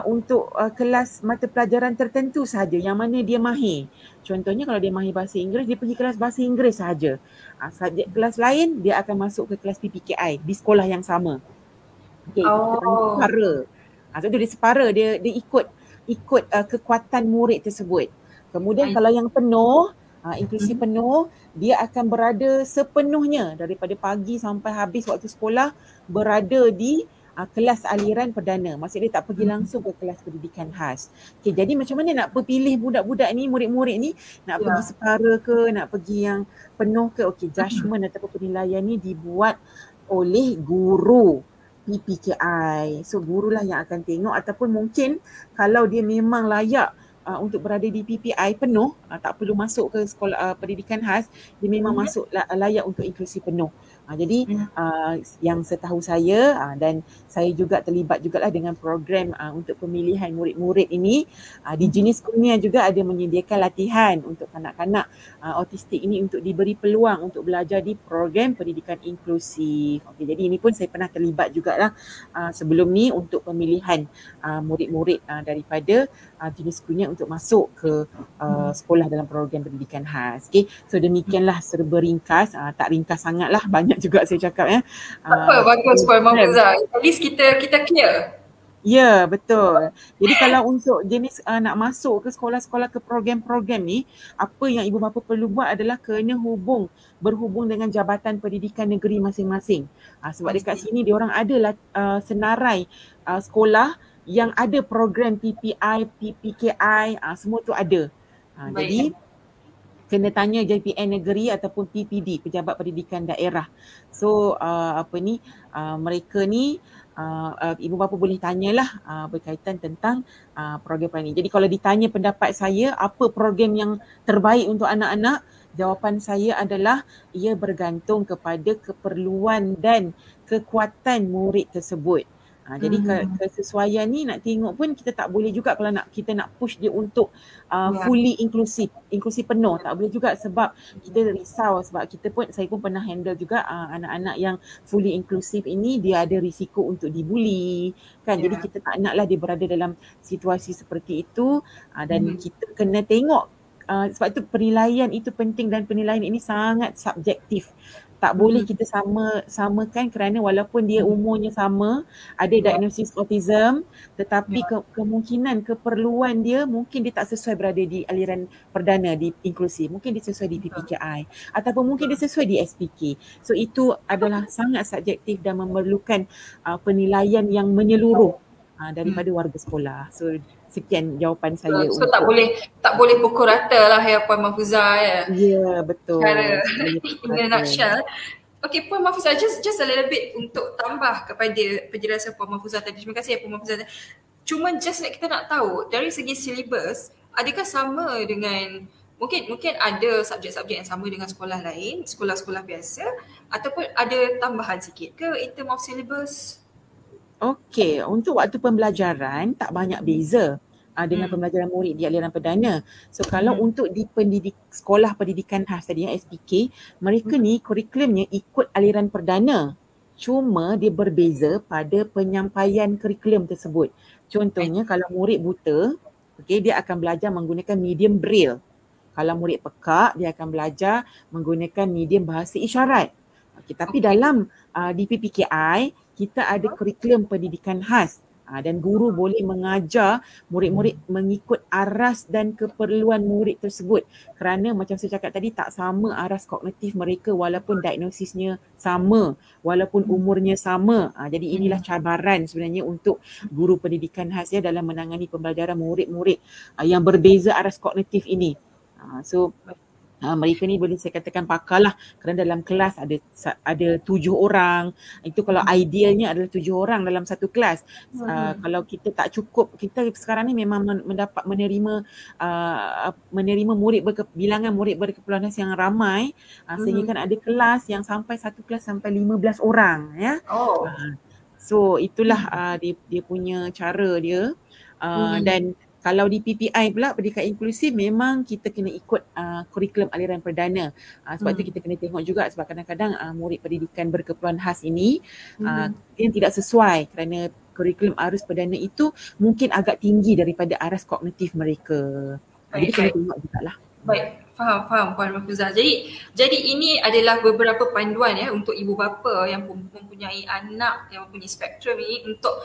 untuk kelas mata pelajaran tertentu sahaja yang mana dia mahir. Contohnya kalau dia mahir bahasa Inggeris, dia pergi kelas bahasa Inggeris sahaja. Subjek kelas lain dia akan masuk ke kelas PPKI di sekolah yang sama. Okey, kita panggil separa. So dia separa, dia ikut kekuatan murid tersebut. Kemudian kalau yang penuh, inklusi penuh, dia akan berada sepenuhnya daripada pagi sampai habis waktu sekolah berada di kelas aliran perdana. Maksudnya dia tak pergi langsung ke kelas pendidikan khas. Okay, jadi macam mana nak pilih budak-budak ni, murid-murid ni, nak pergi separa ke, nak pergi yang penuh ke? Okey, judgement ataupun penilaian ni dibuat oleh guru PPKI. So gurulah yang akan tengok, ataupun mungkin kalau dia memang layak untuk berada di PPI penuh, tak perlu masuk ke sekolah pendidikan khas, dia memang masuk layak untuk inklusi penuh. Jadi yang setahu saya dan saya juga terlibat jugalah dengan program untuk pemilihan murid-murid ini, di jenis kurnia juga ada menyediakan latihan untuk kanak-kanak autistik ini untuk diberi peluang untuk belajar di program pendidikan inklusif. Okey, jadi ini pun saya pernah terlibat jugalah sebelum ni untuk pemilihan murid-murid daripada jenis kurnia untuk masuk ke sekolah dalam program pendidikan khas. Okay, so demikianlah serba ringkas, tak ringkas sangatlah, banyak juga saya cakap ya. Apa bagus Puan Mahfuzah. At least kita clear. Ya, betul. Jadi kalau untuk jenis nak masuk ke sekolah-sekolah ke program-program ni, apa yang ibu bapa perlu buat adalah kena berhubung dengan Jabatan Pendidikan Negeri masing-masing. Sebab dekat sini diorang ada senarai sekolah yang ada program PPI, PPKI, semua tu ada. Jadi kena tanya JPN negeri ataupun PPD, Pejabat Pendidikan Daerah. So mereka ni ibu bapa boleh tanyalah berkaitan tentang program ini. Jadi kalau ditanya pendapat saya, apa program yang terbaik untuk anak-anak, jawapan saya adalah ia bergantung kepada keperluan dan kekuatan murid tersebut. Jadi kesesuaian ni nak tengok pun kita tak boleh juga kalau kita nak push dia untuk fully inklusif penuh, tak boleh juga sebab kita risau, sebab saya pun pernah handle juga anak-anak yang fully inklusif ini, dia ada risiko untuk dibuli kan. Jadi kita tak naklah dia berada dalam situasi seperti itu, dan kita kena tengok, sebab itu penilaian itu penting dan penilaian ini sangat subjektif. Tak boleh kita samakan kerana walaupun dia umurnya sama, ada diagnosis autism, tetapi kemungkinan keperluan dia mungkin dia tak sesuai berada di aliran perdana di inklusif. Mungkin dia sesuai di PPKI ataupun mungkin dia sesuai di SPK. So itu adalah sangat subjektif dan memerlukan penilaian yang menyeluruh daripada warga sekolah. So sekian jawapan saya. So tak boleh pukul rata lah ya Puan Mahfuzah ya. Ya, betul. Cara in a nutshell. Okay Puan Mahfuzah, just a little bit untuk tambah kepada penjelasan Puan Mahfuzah tadi. Terima kasih ya Puan Mahfuzah. Cuma just kita nak tahu dari segi silibus, adakah sama dengan mungkin ada subjek-subjek yang sama dengan sekolah lain, sekolah-sekolah biasa, ataupun ada tambahan sikit ke in term of syllabus? Okey, untuk waktu pembelajaran tak banyak beza dengan pembelajaran murid di aliran perdana. So kalau untuk di sekolah pendidikan khas tadi yang SPK, mereka ni kurikulumnya ikut aliran perdana. Cuma dia berbeza pada penyampaian kurikulum tersebut. Contohnya kalau murid buta, dia akan belajar menggunakan medium braille. Kalau murid pekak, dia akan belajar menggunakan medium bahasa isyarat. Tapi dalam di PPKI, kita ada kurikulum pendidikan khas dan guru boleh mengajar murid-murid mengikut aras dan keperluan murid tersebut. Kerana macam saya cakap tadi, tak sama aras kognitif mereka walaupun diagnosisnya sama, walaupun umurnya sama. Jadi inilah cabaran sebenarnya untuk guru pendidikan khas dalam menangani pembelajaran murid-murid yang berbeza aras kognitif ini. So mereka ni boleh saya katakan pakar lah, kerana dalam kelas ada 7 orang. Itu kalau idealnya adalah 7 orang dalam satu kelas. Kalau kita tak cukup, kita sekarang ni memang menerima murid bilangan murid berkeperluan khas yang ramai, sehingga kan ada kelas yang sampai satu kelas sampai 15 orang ya. So itulah dia punya cara dia. Dan kalau di PPI pula, pendidikan inklusif, memang kita kena ikut kurikulum aliran perdana. Sebab tu kita kena tengok juga, sebab kadang-kadang murid pendidikan berkeperluan khas ini dia tidak sesuai kerana kurikulum arus perdana itu mungkin agak tinggi daripada aras kognitif mereka. Jadi kena tengok jugalah. Baik, faham Puan Mahfuzah. Jadi ini adalah beberapa panduan untuk ibu bapa yang mempunyai anak yang mempunyai spektrum ini untuk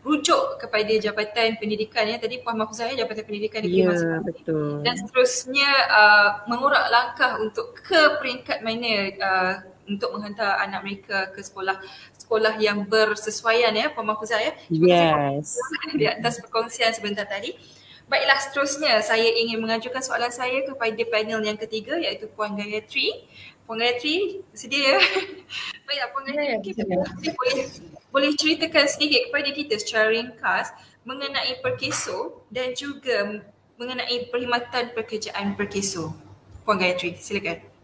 rujuk kepada Jabatan Pendidikan tadi Puan Mahfuzah Jabatan Pendidikan Negeri masing-masing. Betul. Dan seterusnya mengurak langkah untuk ke peringkat mana untuk menghantar anak mereka ke sekolah yang bersesuaian Puan Mahfuzah Yes. Di atas perkongsian sebentar tadi. Baiklah, seterusnya saya ingin mengajukan soalan saya kepada panel yang ketiga, iaitu Puan Gayatri. Puan Gayatri, sedia? Baiklah Puan Gayatri, boleh ceritakan sedikit kepada kita secara ringkas mengenai Perkeso dan juga mengenai perkhidmatan pekerjaan Perkeso. Puan Gayatri, silakan.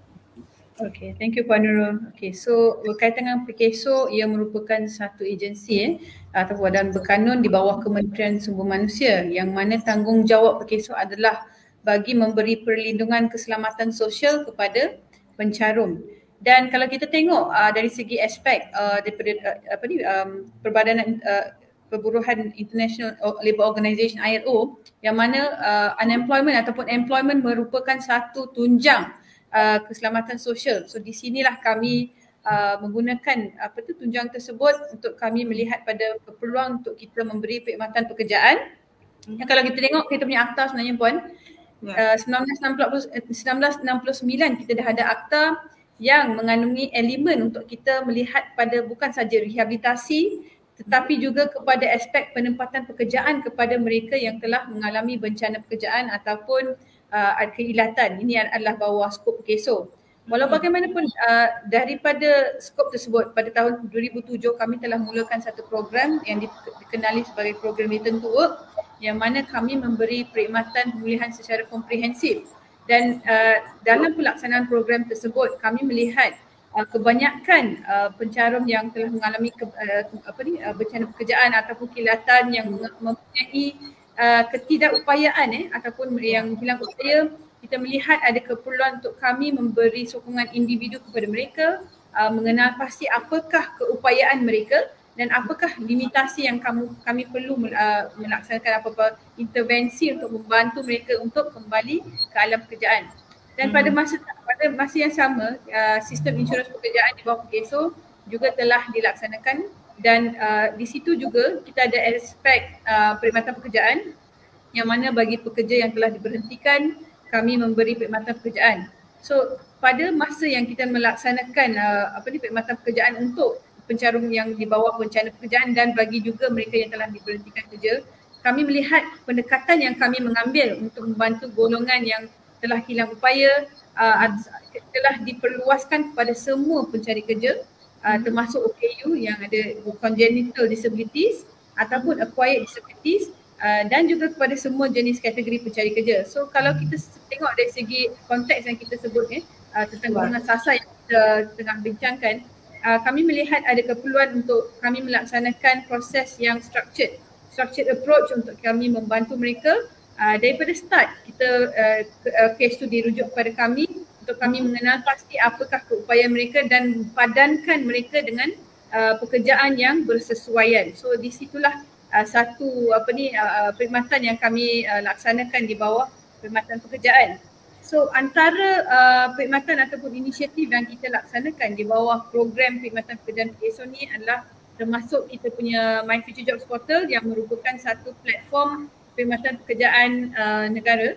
Okay, thank you Puan Nurul. Okay, so berkaitan dengan Perkeso, ia merupakan satu agensi atau badan berkanun di bawah Kementerian Sumber Manusia, yang mana tanggungjawab Perkeso adalah bagi memberi perlindungan keselamatan sosial kepada pencarum. Dan kalau kita tengok dari segi aspek daripada Perbadanan Perburuhan International Labour Organisation ILO, yang mana unemployment ataupun employment merupakan satu tunjang keselamatan sosial. So di sinilah kami menggunakan tunjang tersebut untuk kami melihat pada peluang untuk kita memberi perkhidmatan pekerjaan. Yang kalau kita tengok kita punya akta sebenarnya Puan, 1969 kita dah ada akta yang mengandungi elemen untuk kita melihat pada bukan saja rehabilitasi tetapi juga kepada aspek penempatan pekerjaan kepada mereka yang telah mengalami bencana pekerjaan ataupun keilatan. Ini adalah bawah skop Perkeso. Walau bagaimanapun daripada skop tersebut, pada tahun 2007 kami telah mulakan satu program yang dikenali sebagai program Return to Work, yang mana kami memberi perkhidmatan pemulihan secara komprehensif. Dan dalam pelaksanaan program tersebut kami melihat kebanyakan pencarum yang telah mengalami bencana pekerjaan ataupun kilatan yang mempunyai ketidakupayaan ataupun yang hilang upaya, kita melihat ada keperluan untuk kami memberi sokongan individu kepada mereka, mengenal pasti apakah keupayaan mereka dan apakah limitasi yang kami perlu melaksanakan apa-apa intervensi untuk membantu mereka untuk kembali ke alam pekerjaan. Dan pada masa yang sama, sistem insurans pekerjaan di bawah Perkeso juga telah dilaksanakan, dan di situ juga kita ada aspek perkhidmatan pekerjaan, yang mana bagi pekerja yang telah diberhentikan kami memberi perkhidmatan pekerjaan. So pada masa yang kita melaksanakan perkhidmatan pekerjaan untuk pencarum yang di bawah bencana pekerjaan dan bagi juga mereka yang telah diberhentikan kerja, kami melihat pendekatan yang kami mengambil untuk membantu golongan yang telah hilang upaya telah diperluaskan kepada semua pencari kerja, termasuk OKU yang ada congenital disabilities ataupun acquired disabilities, dan juga kepada semua jenis kategori pencari kerja. So kalau kita tengok dari segi konteks yang kita sebut tentang golongan sasar yang kita tengah bincangkan, kami melihat ada keperluan untuk kami melaksanakan proses yang structured approach untuk kami membantu mereka daripada start. Kita case tu dirujuk kepada kami untuk kami mengenal pasti apakah keupayaan mereka dan padankan mereka dengan pekerjaan yang bersesuaian. So di situlah satu perkhidmatan yang kami laksanakan di bawah perkhidmatan pekerjaan. So antara perkhidmatan ataupun inisiatif yang kita laksanakan di bawah program perkhidmatan pekerjaan PSO ni adalah termasuk kita punya My Future Jobs Portal yang merupakan satu platform perkhidmatan pekerjaan negara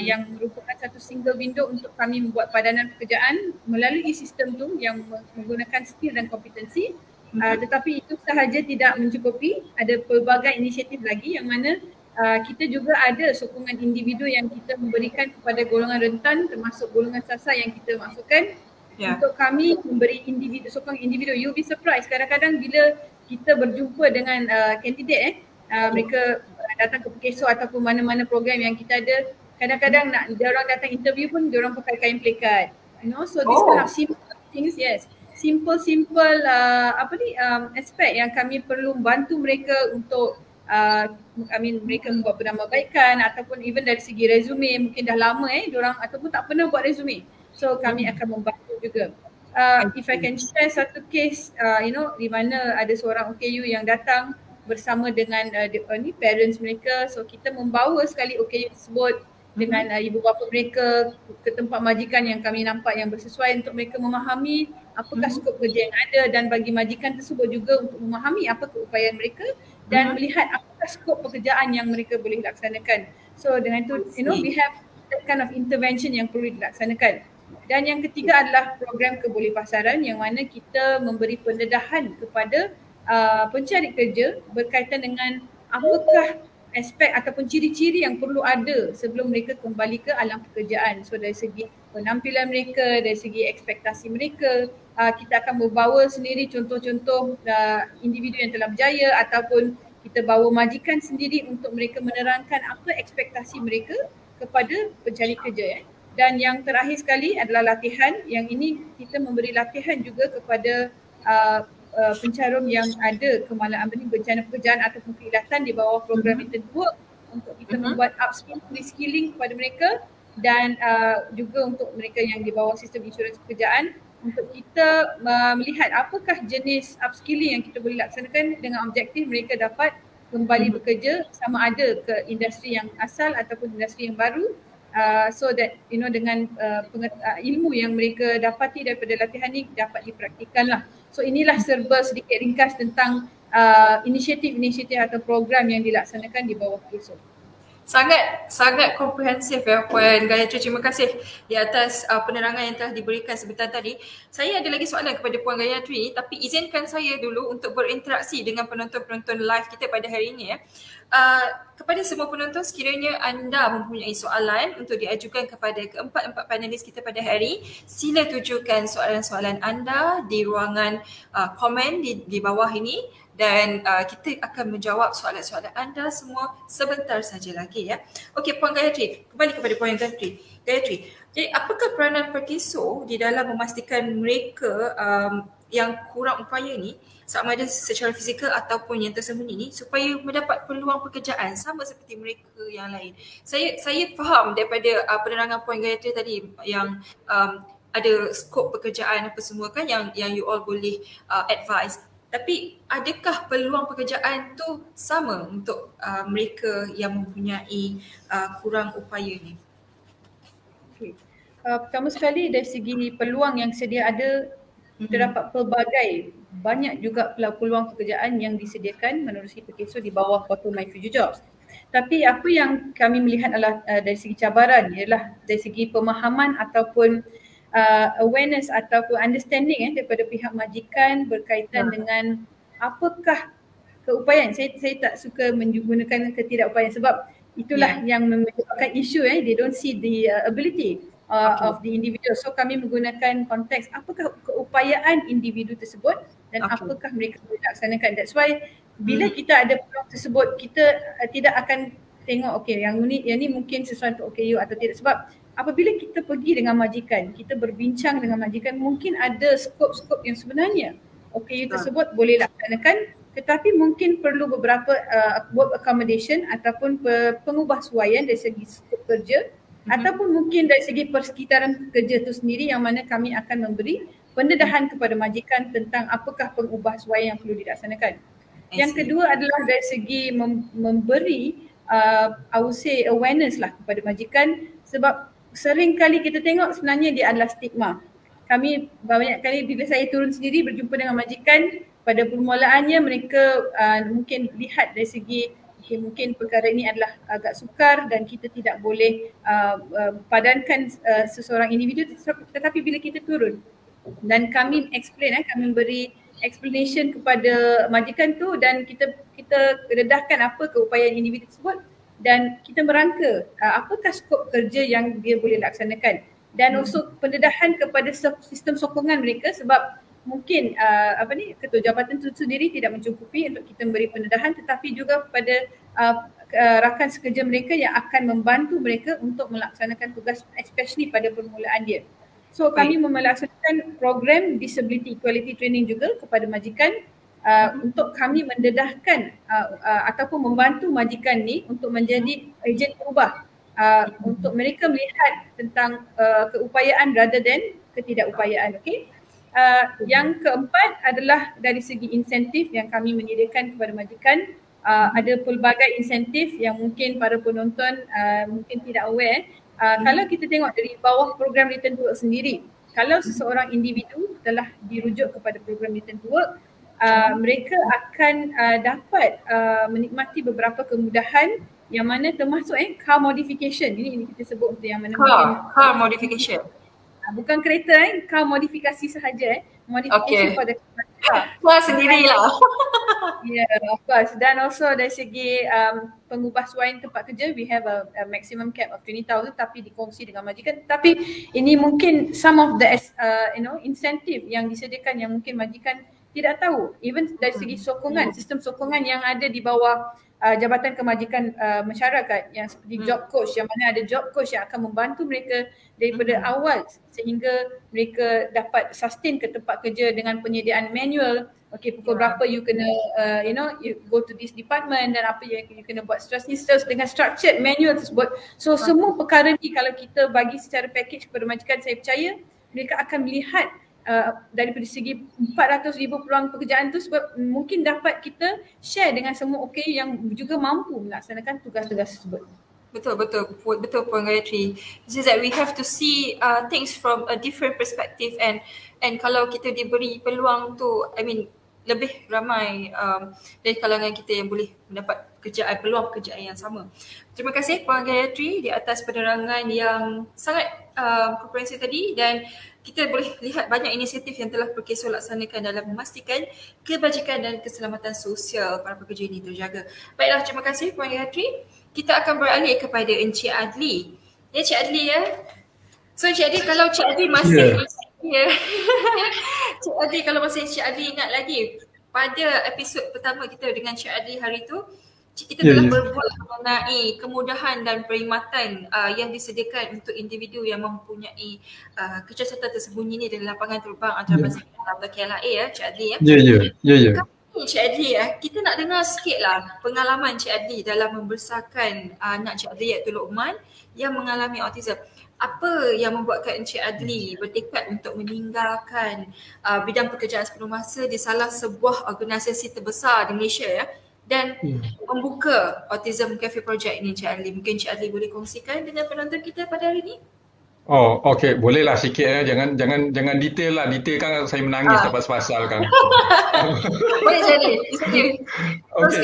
yang merupakan satu single window untuk kami membuat padanan pekerjaan melalui sistem tu yang menggunakan skill dan kompetensi. Tetapi itu sahaja tidak mencukupi, ada pelbagai inisiatif lagi yang mana kita juga ada sokongan individu yang kita memberikan kepada golongan rentan termasuk golongan sasar yang kita masukkan untuk kami memberi sokong individu. You'll be surprised kadang-kadang bila kita berjumpa dengan kandidat mereka datang ke PKSO ataupun mana-mana program yang kita ada, kadang-kadang dia orang datang interview pun dia orang pakai kain plekat. So this kind of simple things, simple aspek yang kami perlu bantu mereka untuk mereka membuat penambahbaikan ataupun even dari segi resume, mungkin dah lama diorang ataupun tak pernah buat resume. So kami akan membantu juga. If I can share satu case di mana ada seorang OKU yang datang bersama dengan parents mereka. So kita membawa sekali OKU tersebut dengan ibu bapa mereka ke tempat majikan yang kami nampak yang bersesuaian untuk mereka memahami apakah skop kerja yang ada dan bagi majikan tersebut juga untuk memahami apa keupayaan mereka dan melihat apakah skop pekerjaan yang mereka boleh laksanakan. So dengan itu we have that kind of intervention yang perlu dilaksanakan. Dan yang ketiga adalah program kebolehpasaran yang mana kita memberi pendedahan kepada pencari kerja berkaitan dengan apakah aspek ataupun ciri-ciri yang perlu ada sebelum mereka kembali ke alam pekerjaan. So dari segi penampilan mereka, dari segi ekspektasi mereka, kita akan membawa sendiri contoh-contoh individu yang telah berjaya ataupun kita bawa majikan sendiri untuk mereka menerangkan apa ekspektasi mereka kepada pencari kerja. Dan yang terakhir sekali adalah latihan. Yang ini kita memberi latihan juga kepada pencarum yang ada bencana pekerjaan ataupun keilatan di bawah program Return to Work untuk kita membuat upskilling, reskilling kepada mereka dan juga untuk mereka yang di bawah sistem insurans pekerjaan untuk kita melihat apakah jenis upskilling yang kita boleh laksanakan dengan objektif mereka dapat kembali bekerja sama ada ke industri yang asal ataupun industri yang baru. So that dengan ilmu yang mereka dapati daripada latihan ni dapat dipraktikan lah. So inilah serba sedikit ringkas tentang inisiatif-inisiatif atau program yang dilaksanakan di bawah PSO. Sangat komprehensif Puan Gayatri. Terima kasih di atas penerangan yang telah diberikan sebentar tadi. Saya ada lagi soalan kepada Puan Gayatri, tapi izinkan saya dulu untuk berinteraksi dengan penonton-penonton live kita pada hari ini. Kepada semua penonton, sekiranya anda mempunyai soalan untuk diajukan kepada keempat-empat panelis kita pada hari, sila tujukan soalan-soalan anda di ruangan komen di bawah ini. Dan kita akan menjawab soalan-soalan anda semua sebentar saja lagi Okey Puan Gayatri, kembali kepada Puan Gayatri. Jadi apakah peranan PKSO di dalam memastikan mereka yang kurang upaya ni, sama ada secara fizikal ataupun yang tersembunyi ni, supaya mendapat peluang pekerjaan sama seperti mereka yang lain? Saya faham daripada penerangan Puan Gayatri tadi yang ada skop pekerjaan apa semua kan yang you all boleh advise. Tapi adakah peluang pekerjaan tu sama untuk mereka yang mempunyai kurang upaya ni? Okay. Pertama sekali dari segi peluang yang sedia ada, terdapat pelbagai banyak juga peluang pekerjaan yang disediakan menerusi PKSO di bawah portal My Future Jobs. Tapi apa yang kami melihat adalah dari segi cabaran ialah dari segi pemahaman ataupun awareness ataupun understanding daripada pihak majikan berkaitan dengan apakah keupayaan. Saya tak suka menggunakan ketidakupayaan sebab itulah yang menyebabkan isu. They don't see the ability of the individual. So kami menggunakan konteks apakah keupayaan individu tersebut dan apakah mereka boleh laksanakan. That's why Bila kita ada peluang tersebut, kita tidak akan tengok yang ni mungkin sesuai untuk OKU atau tidak, sebab apabila kita pergi dengan majikan, kita berbincang dengan majikan, mungkin ada skop-skop yang sebenarnya OKU tersebut boleh laksanakan, tetapi mungkin perlu beberapa work accommodation ataupun pengubahsuaian dari segi skop kerja ataupun mungkin dari segi persekitaran kerja itu sendiri, yang mana kami akan memberi pendedahan kepada majikan tentang apakah pengubahsuaian yang perlu dilaksanakan. Yang kedua adalah dari segi memberi I would say awareness lah kepada majikan, sebab sering kali kita tengok sebenarnya dia adalah stigma. Kami banyak kali bila saya turun sendiri berjumpa dengan majikan, pada permulaannya mereka mungkin lihat dari segi mungkin perkara ini adalah agak sukar dan kita tidak boleh padankan seseorang individu, tetapi bila kita turun dan kami explain, kami beri explanation kepada majikan tu dan kita dedahkan apa keupayaan individu tersebut dan kita merangka apakah skop kerja yang dia boleh laksanakan, dan also pendedahan kepada sistem sokongan mereka, sebab mungkin ketua jabatan itu sendiri tidak mencukupi untuk kita memberi pendedahan, tetapi juga kepada rakan sekerja mereka yang akan membantu mereka untuk melaksanakan tugas, especially pada permulaan dia. So kami melaksanakan program Disability Equality Training juga kepada majikan untuk kami mendedahkan ataupun membantu majikan ni untuk menjadi ejen perubahan, untuk mereka melihat tentang keupayaan rather than ketidakupayaan. Okay. Yang keempat adalah dari segi insentif yang kami menyediakan kepada majikan. Ada pelbagai insentif yang mungkin para penonton mungkin tidak aware. Kalau kita tengok dari bawah program Return to Work sendiri, kalau seseorang individu telah dirujuk kepada program Return to Work, mereka akan dapat menikmati beberapa kemudahan yang mana termasuk car modification. Ini kita sebut untuk yang mana car modification. Bukan kereta, car modifikasi sahaja, modification pada car. Wah, sendirilah. Of course. Dan also dari segi pengubahsuaian tempat kerja, we have a maximum cap of 20,000 tapi dikongsi dengan majikan. Tapi ini mungkin some of the incentive yang disediakan yang mungkin majikan tidak tahu. Even dari segi sokongan, sistem sokongan yang ada di bawah Jabatan Kemajikan Masyarakat yang seperti job coach, yang mana ada job coach yang akan membantu mereka daripada awal sehingga mereka dapat sustain ke tempat kerja dengan penyediaan manual. Okay, pukul berapa you kena you go to this department dan apa yang you kena buat seterusnya dengan structured manual tersebut. So semua perkara ni kalau kita bagi secara package kepada majikan, saya percaya mereka akan melihat daripada segi 400,000 peluang pekerjaan tu, sebab mungkin dapat kita share dengan semua yang juga mampu melaksanakan tugas-tugas tersebut. Betul Puan Gayatri. It's just that we have to see things from a different perspective, and kalau kita diberi peluang tu, lebih ramai dari kalangan kita yang boleh mendapat peluang pekerjaan yang sama. Terima kasih Puan Gayatri di atas penerangan yang sangat komprehensif tadi, dan kita boleh lihat banyak inisiatif yang telah Perkeso laksanakan dalam memastikan kebajikan dan keselamatan sosial para pekerja ini terjaga. Baiklah, terima kasih Puan Gayatri. Kita akan beralih kepada Encik Adli. Encik Adli So Encik Adli, kalau Encik Adli masih Encik Adli, kalau masih Encik Adli ingat lagi pada episod pertama kita dengan Encik Adli hari tu, kita telah berbual mengenai kemudahan dan perkhidmatan yang disediakan untuk individu yang mempunyai kecacatan tersembunyi ni dalam lapangan terbang antarabangsa atau KLIA Cik Adli Ya. Cik Adli kita nak dengar sikit lah pengalaman Cik Adli dalam membesarkan anak Cik Adli iaitu Luqman yang mengalami autism. Apa yang membuatkan Encik Adli bertekad untuk meninggalkan bidang pekerjaan sepenuh masa di salah sebuah organisasi terbesar di Malaysia dan membuka Autism Cafe Project ini, Encik Adli? Mungkin Encik Adli boleh kongsikan dengan penonton kita pada hari ini? Oh, okey, bolehlah sikit jangan detail lah. Detail kan saya menangis tak pasal-pasal kan. Boleh jadi. Okey.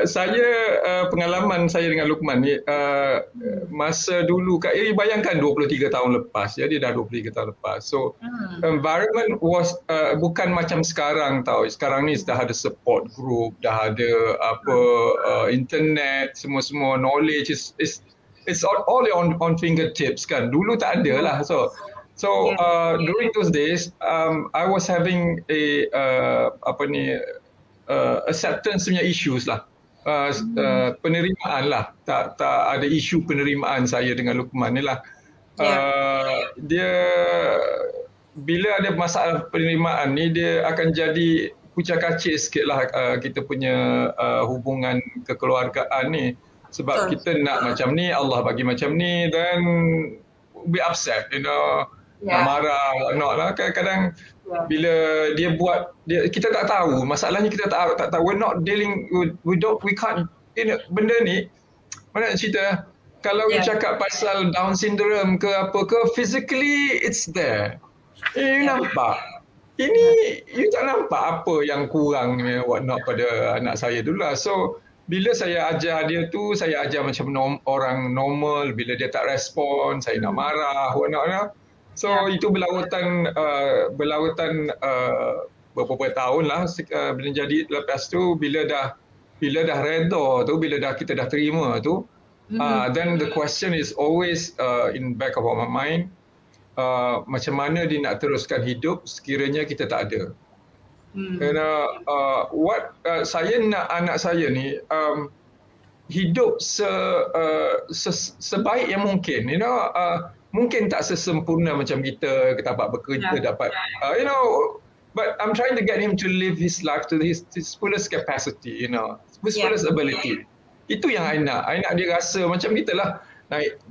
Saya pengalaman saya dengan Luqman ni masa dulu bayangkan 23 tahun lepas, dia dah 23 tahun lepas. So environment was bukan macam sekarang tau. Sekarang ni dah ada support group, dah ada internet, semua knowledge it's all on fingertips kan. Dulu tak ada lah. So during those days I was having a acceptance punya issues lah. Penerimaan lah. Tak ada isu penerimaan saya dengan Luqman ni lah. Dia bila ada masalah penerimaan ni, dia akan jadi kucak-kacir sikit lah kita punya hubungan kekeluargaan ni. Sebab kita nak macam ni, Allah bagi macam ni, then be upset, marah, whatnot lah. Kadang-kadang bila dia buat, kita tak tahu, masalahnya kita tak tahu. We're not dealing, we can't, benda ni, mana nak cerita, kalau you cakap pasal Down syndrome ke apa ke, physically it's there. You nampak. Ini, you tak nampak apa yang kurang whatnot pada anak saya dulu lah. So, bila saya ajar dia tu, saya ajar macam orang normal. Bila dia tak respon, saya nak marah, whatnot. So, itu berlarutan beberapa tahun lah. Bila jadi, lepas tu, bila dah reda tu, bila kita dah terima tu, then the question is always in back of my mind, macam mana dia nak teruskan hidup sekiranya kita tak ada. Kerana saya nak anak saya ni hidup sebaik yang mungkin. Mungkin tak sesempurna macam kita dapat bekerja, dapat but I'm trying to get him to live his life to his fullest capacity, his fullest ability. Itu yang I nak. I nak dia rasa macam kita lah.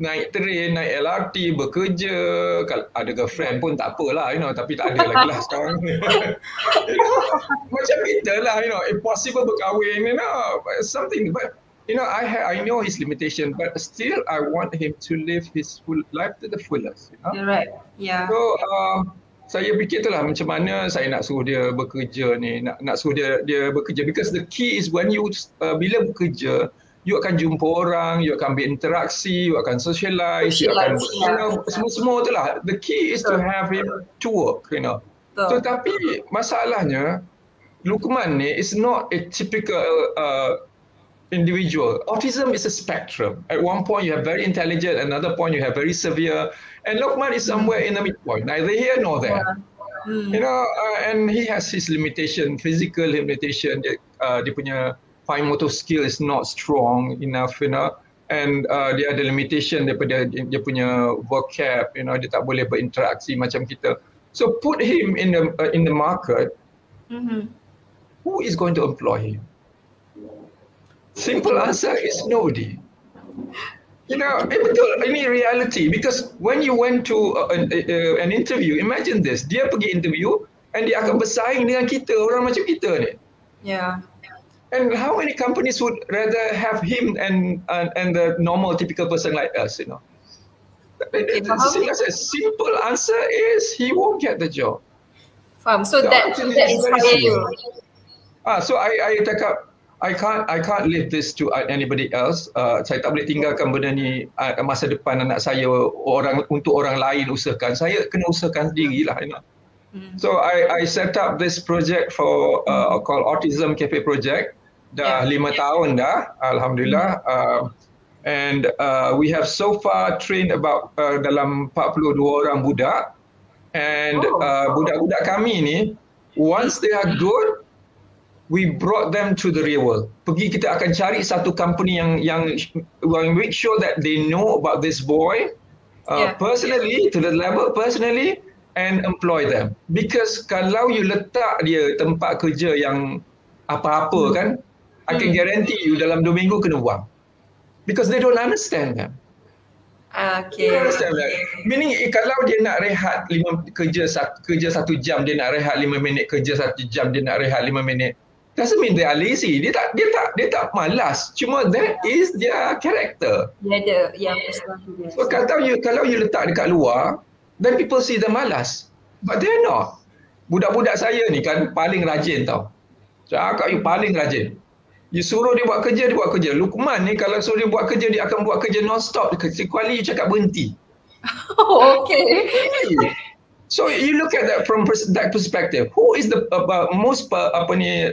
Naik train, naik LRT, bekerja, kalau ada girlfriend pun tak apalah, tapi tak ada lagi lah sekarang. Macam kita lah, if possible berkahwin, something. But, I know his limitation, but still I want him to live his full life to the fullest. You're right, yeah. So, saya fikir itulah macam mana saya nak suruh dia bekerja ni, nak suruh dia bekerja. Because the key is when you, bila bekerja, you akan jumpa orang, you akan berinteraksi, you akan socialize, you akan, semua tu lah. The key is to have him to work, Tetapi masalahnya, Luqman ni is not a typical individual. Autism is a spectrum. At one point you have very intelligent, another point you have very severe, and Luqman is somewhere in the midpoint, neither here nor there. And he has his limitation, physical limitation. Dia punya fine motor skill is not strong enough, and dia ada limitation daripada dia punya vocab, dia tak boleh berinteraksi macam kita. So put him in the market. Who is going to employ him? Simple answer is nobody. Betul, ini reality, because when you went to an interview, imagine this, dia pergi interview and dia akan bersaing dengan kita, orang macam kita ni. Yeah. And how many companies would rather have him and the normal typical person like us, The simple answer is he won't get the job. Faham. So that inspire you. So I cakap, I can't leave this to anybody else. Saya tak boleh tinggalkan benda ni masa depan anak saya untuk orang lain usahakan. Saya kena usahakan sendirilah. So I set up this project for called Autism Cafe Project. Dah 5 tahun dah, alhamdulillah. And we have so far trained about dalam 42 orang budak. And budak-budak kami ni, once they are good, we brought them to the real world. Kita akan cari satu company yang make sure that they know about this boy personally, to the level personally, and employ them. Because kalau you letak dia tempat kerja yang apa-apa kan, I can guarantee you dalam 2 minggu kena buang. Because they don't understand them. Okay. They don't understand that. Meaning kalau dia nak rehat kerja 1 jam, dia nak rehat 5 minit, kerja 1 jam, dia nak rehat 5 minit. Doesn't mean they are lazy. Dia tak malas. Cuma that is their character. Dia ada, So kalau you letak dekat luar, then people see them malas. But they're not. Budak-budak saya ni kan paling rajin tau. Cakap you paling rajin. You suruh dia buat kerja, dia buat kerja. Luqman ni kalau suruh dia buat kerja, dia akan buat kerja non-stop. Sekali you cakap berhenti. Okay. So you look at that from that perspective. Who is the most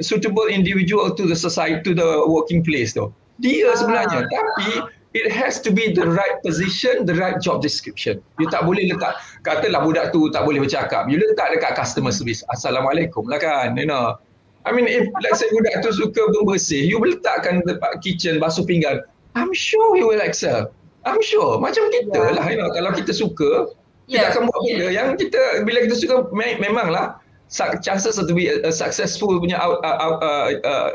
suitable individual to the society, to the working place tu? Dia sebenarnya. Tapi it has to be the right position, the right job description. You tak boleh letak, katalah budak tu tak boleh bercakap. You letak dekat customer service. Assalamualaikum lah kan, I mean, if let's say budak tu suka membersih, you letakkan tempat kitchen basuh pinggan, I'm sure he will excel. I'm sure. Macam kita lah, you know, kalau kita suka, kita akan buat benda yang kita, bila kita suka, memanglah chances to be a successful punya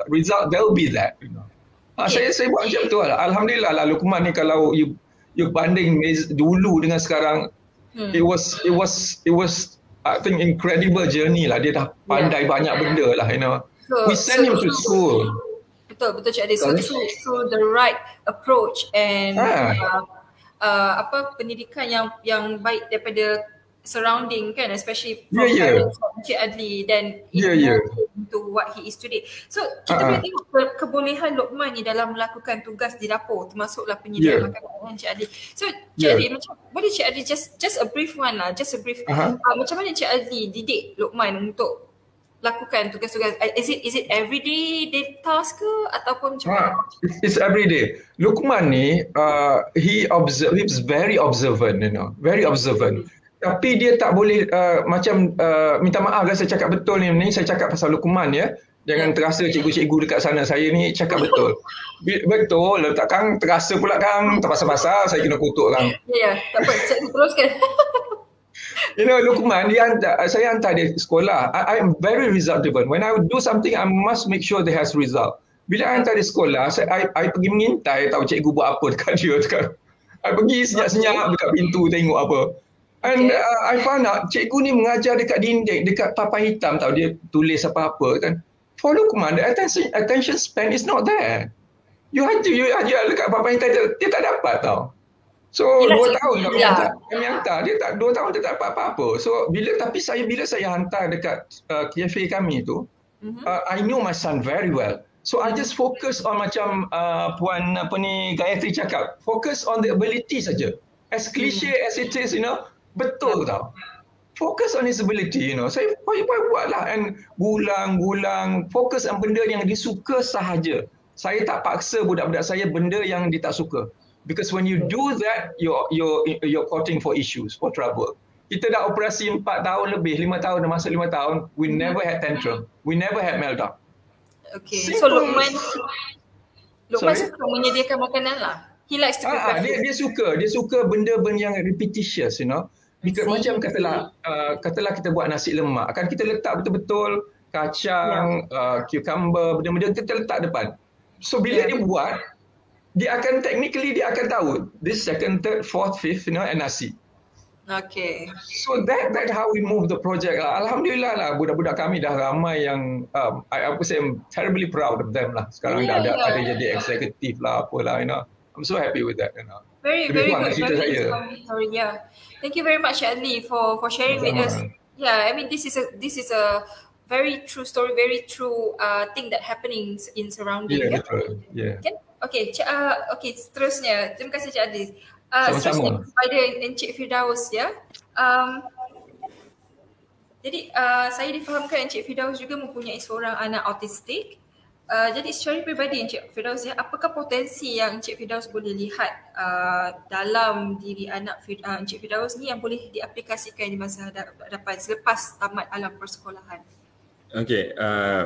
result, there will be that. You know. Saya buat macam tu lah. Alhamdulillah lah Luqman ni, kalau you banding dulu dengan sekarang, it was I think incredible journey lah. Dia dah pandai banyak benda lah, you know. We send him to school. Betul Cik Adi. So through the right approach and pendidikan yang baik daripada surrounding kan, especially from parents Cik Adli, then into what he is today. So kita boleh tengok kebolehan Luqman ni dalam melakukan tugas di dapur, termasuklah penyediaan makanan Cik Adli. So Cik Adli, macam boleh Cik Adli just a brief one lah, just a brief macam mana Cik Adli didik Luqman untuk lakukan tugas-tugas? Is it everyday task ke ataupun macam mana? It's everyday. Luqman ni he's very observant, you know, very observant. Tapi dia tak boleh macam minta maaf lah saya cakap betul ni saya cakap pasal Luqman ya. Jangan terasa cikgu-cikgu dekat sana saya ni cakap betul. Betul, letak Kang terasa pula Kang terpasal-pasal saya kena kutuk Kang. Ya, tak apa, cikgu teruskan. You know, Luqman saya hantar dia sekolah. I am very result driven. When I do something I must make sure they has result. Bila I hantar dia sekolah, I pergi mengintai tahu cikgu buat apa dekat dia sekarang. I pergi senyap-senyap dekat pintu tengok apa. And I found out cikgu ni mengajar dekat dinding, dekat papan hitam tahu dia tulis apa-apa kan. For Luqman, the attention span is not there. You ajar dekat papan hitam dia tak dapat tau. So 2 tahun kami hantar dia tak 2 tahun dia tak dapat apa-apa. So bila saya hantar dekat cafe kami tu, I knew my son very well. So I just focus on macam Puan Gayatri cakap, focus on the ability saja. As cliche as it is, you know, betul tau. Focus on his ability, you know. Saya buatlah and gulang fokus on benda yang dia suka sahaja. Saya tak paksa budak-budak saya benda yang dia tak suka. Because when you do that, you're courting for issues, for trouble. Kita dah operasi 4 tahun lebih, 5 tahun dah masuk 5 tahun, we never had tantrum. We never had meltdown. Okay. So Luqman suka menyediakan makanan lah. He likes to prepare food. Dia suka benda-benda yang repetitious, you know. Because macam katalah kita buat nasi lemak, akan kita letak betul-betul kacang, cucumber, benda-benda kita letak depan. So bila dia buat, dia akan tahu this second, third, fourth, fifth, you know, and nasi. Okay. So that how we move the project. Alhamdulillah lah budak-budak kami dah ramai yang I would say I'm terribly proud of them lah. Sekarang dah ada jadi eksekutif lah apalah, you know. I'm so happy with that, you know. Very good. Sorry, yeah. Thank you very much, Adli, for sharing with us. Yeah, I mean this is a very true story, very true thing that happening in surrounding. Yeah, betul. Yeah. Okay, seterusnya. Terima kasih Cik Adli. Seterusnya kepada Encik Firdaus ya. Jadi saya difahamkan Encik Firdaus juga mempunyai seorang anak autistik. Jadi secara peribadi Encik Firdaus ya, apakah potensi yang Encik Firdaus boleh lihat dalam diri anak Encik Firdaus ni yang boleh diaplikasikan di masa hadapan selepas tamat alam persekolahan? Okay,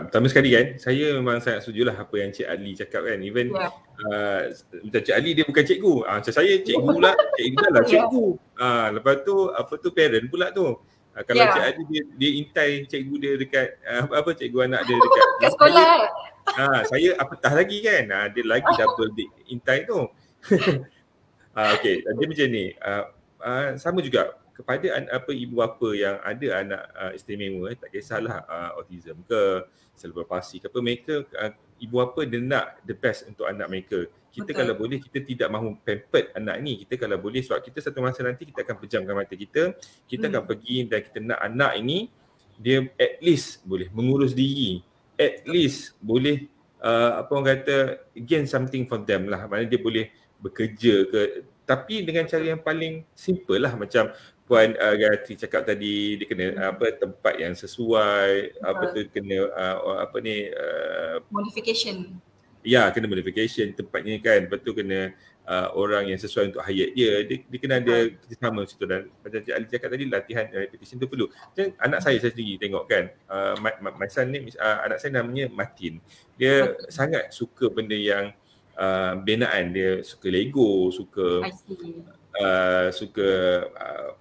pertama sekali kan, saya memang sangat setujulah apa yang Cik Adli cakap kan. Even macam Cik Adli dia bukan cikgu, macam saya cikgu pula, cikgu lah cikgu. Lepas tu parent pula tu. Kalau Cik Adli dia intai cikgu dia dekat cikgu anak dia dekat sekolah. Saya apatah lagi kan. Dia lagi double intai tu. Okay, dia macam ni. Sama juga kepada ibu bapa yang ada anak istimewa, tak kisahlah autism ke, cerebral palsy ke apa, mereka ibu bapa dia nak the best untuk anak mereka. Kita kalau boleh, kita tidak mahu pampered anak ni. Kita kalau boleh, sebab kita satu masa nanti kita akan pejamkan mata kita akan pergi dan kita nak anak ini dia at least boleh mengurus diri, at least boleh orang kata gain something from them lah. Maknanya dia boleh bekerja ke, tapi dengan cara yang paling simple lah. Macam Puan Gayatri cakap tadi, dia kena tempat yang sesuai, kena modification. Ya, kena modification tempatnya kan. Lepas tu kena orang yang sesuai untuk hayat dia kena ada kerjasama situ. Dan macam Cik Ali cakap tadi, latihan repetition tu perlu. Macam anak saya sendiri tengok kan, my son ni, anak saya namanya Martin. Dia sangat suka benda yang binaan. Dia suka Lego, suka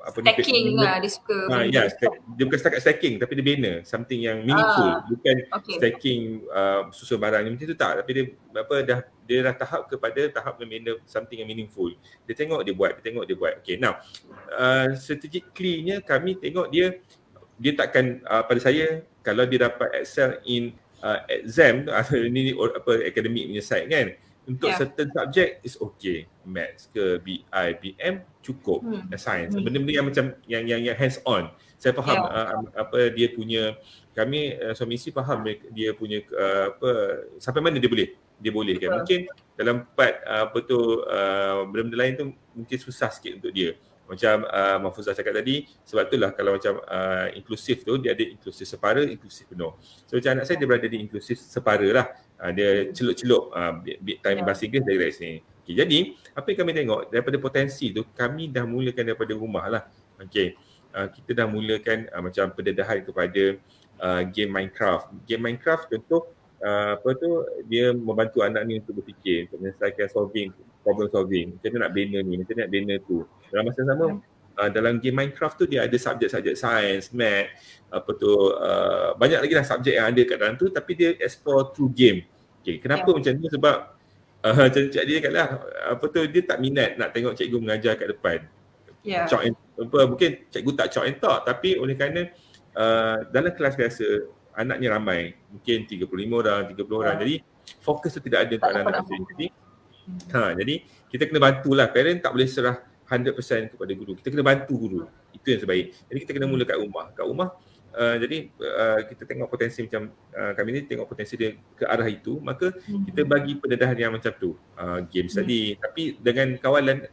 stacking lah, dia suka dia bukan setakat stacking tapi dia bina something yang meaningful, bukan stacking susun barang macam tu tak, tapi dia dah tahap kepada tahap membina something yang meaningful. Dia tengok dia buat. Okay, now strategically-nya kami tengok dia takkan pada saya kalau dia dapat excel in exam ini academic punya side kan. Untuk certain subject is okay. Maths ke BI, PM cukup. Science. Benda-benda yang macam yang hands on. Saya faham dia punya, kami suami isteri faham dia punya sampai mana dia boleh kan. Mungkin dalam part benda-benda lain tu mungkin susah sikit untuk dia. Macam Mahfuzah cakap tadi, sebab itulah kalau macam inklusif tu dia ada inklusif separa, inklusif penuh. So macam anak saya dia berada di inklusif separa lah. Dia celup-celup big time bahasa Inggeris dari sini. Okay, jadi apa yang kami tengok daripada potensi tu, kami dah mulakan daripada rumah lah. Okay, kita dah mulakan macam pendedahan kepada game Minecraft. Game Minecraft contoh dia membantu anak ni untuk berfikir, untuk menyelesaikan problem solving. Macam mana nak bina ni, macam mana nak bina tu. Dalam masa yang sama, dalam game Minecraft tu dia ada subjek-subjek sains, math, banyak lagi lah subjek yang ada kat dalam tu, tapi dia explore through game. Okay, kenapa macam tu? Sebab macam Cik dia kata lah, dia tak minat nak tengok cikgu mengajar kat depan. Mungkin cikgu tak chalk and talk, tapi oleh kerana dalam kelas biasa anaknya ramai, mungkin 35 orang, 30 orang. Jadi fokus tu tidak ada untuk anak-anak tu. Jadi kita kena bantulah. Parent tak boleh serah 100% kepada guru. Kita kena bantu guru. Itu yang sebaik. Jadi kita kena mula kat rumah. Jadi kita tengok potensi macam kami ni tengok potensi dia ke arah itu, maka kita bagi pendedahan yang macam tu. Games tadi, tapi dengan kawalan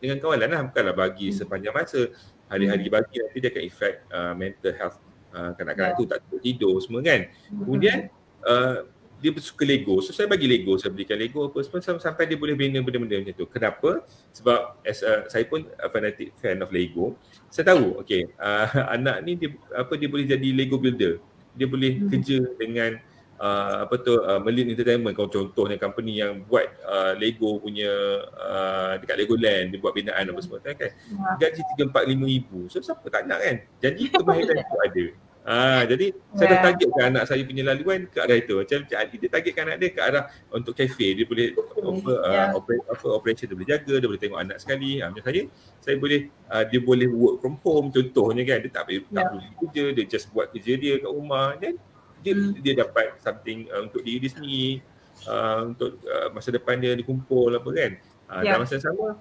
lah, bukanlah bagi sepanjang masa. Hari-hari bagi nanti dia akan affect mental health kanak-kanak tu, tak tidur semua kan. Kemudian dia suka Lego. So saya bagi Lego, saya belikan Lego apa semua sampai dia boleh bina benda-benda macam tu. Kenapa? Sebab saya pun fanatic fan of Lego. Saya tahu anak ni dia boleh jadi Lego builder. Dia boleh kerja dengan Merlin Entertainment, kalau contohnya company yang buat Lego punya dekat Legoland, dia buat binaan apa semua kan. Gaji 3-4-5 ribu. So siapa tak nak kan? Jadi kemahiran itu ada. Jadi saya dah targetkan anak saya punya laluan ke arah itu. Macam Cik Ali dia targetkan anak dia ke arah untuk kafe. Dia boleh operation, dia boleh jaga, dia boleh tengok anak sekali. Macam saya boleh dia boleh work from home contohnya kan. Dia tak perlu kerja, dia just buat kerja dia kat rumah. Dan dia dapat something untuk diri dia sendiri, untuk masa depan dia dikumpul apa kan. Dalam masa yang sama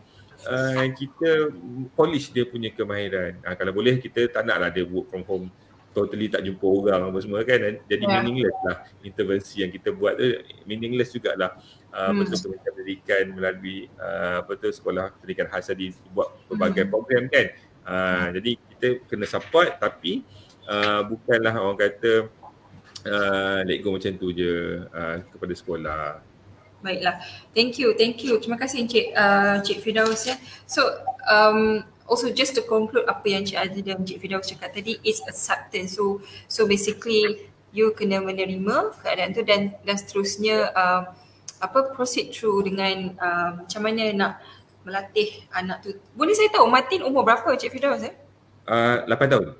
kita polish dia punya kemahiran. Kalau boleh kita tak naklah dia work from home totally tak jumpa orang apa semua kan. Jadi meaningless lah intervensi yang kita buat tu, meaningless jugalah. Betul-betul pendidikan melalui sekolah pendidikan khas tadi buat pelbagai program kan. Jadi kita kena support, tapi bukanlah orang kata let go macam tu je kepada sekolah. Baiklah. Thank you. Terima kasih Cik Firdaus ya. So also just to conclude apa yang Cik Aziz dan Cik Firdaus cakap tadi, is acceptance. So basically you kena menerima keadaan tu dan seterusnya proceed through dengan macam mana nak melatih anak tu. Boleh saya tahu Martin umur berapa Cik Firdaus 8 tahun.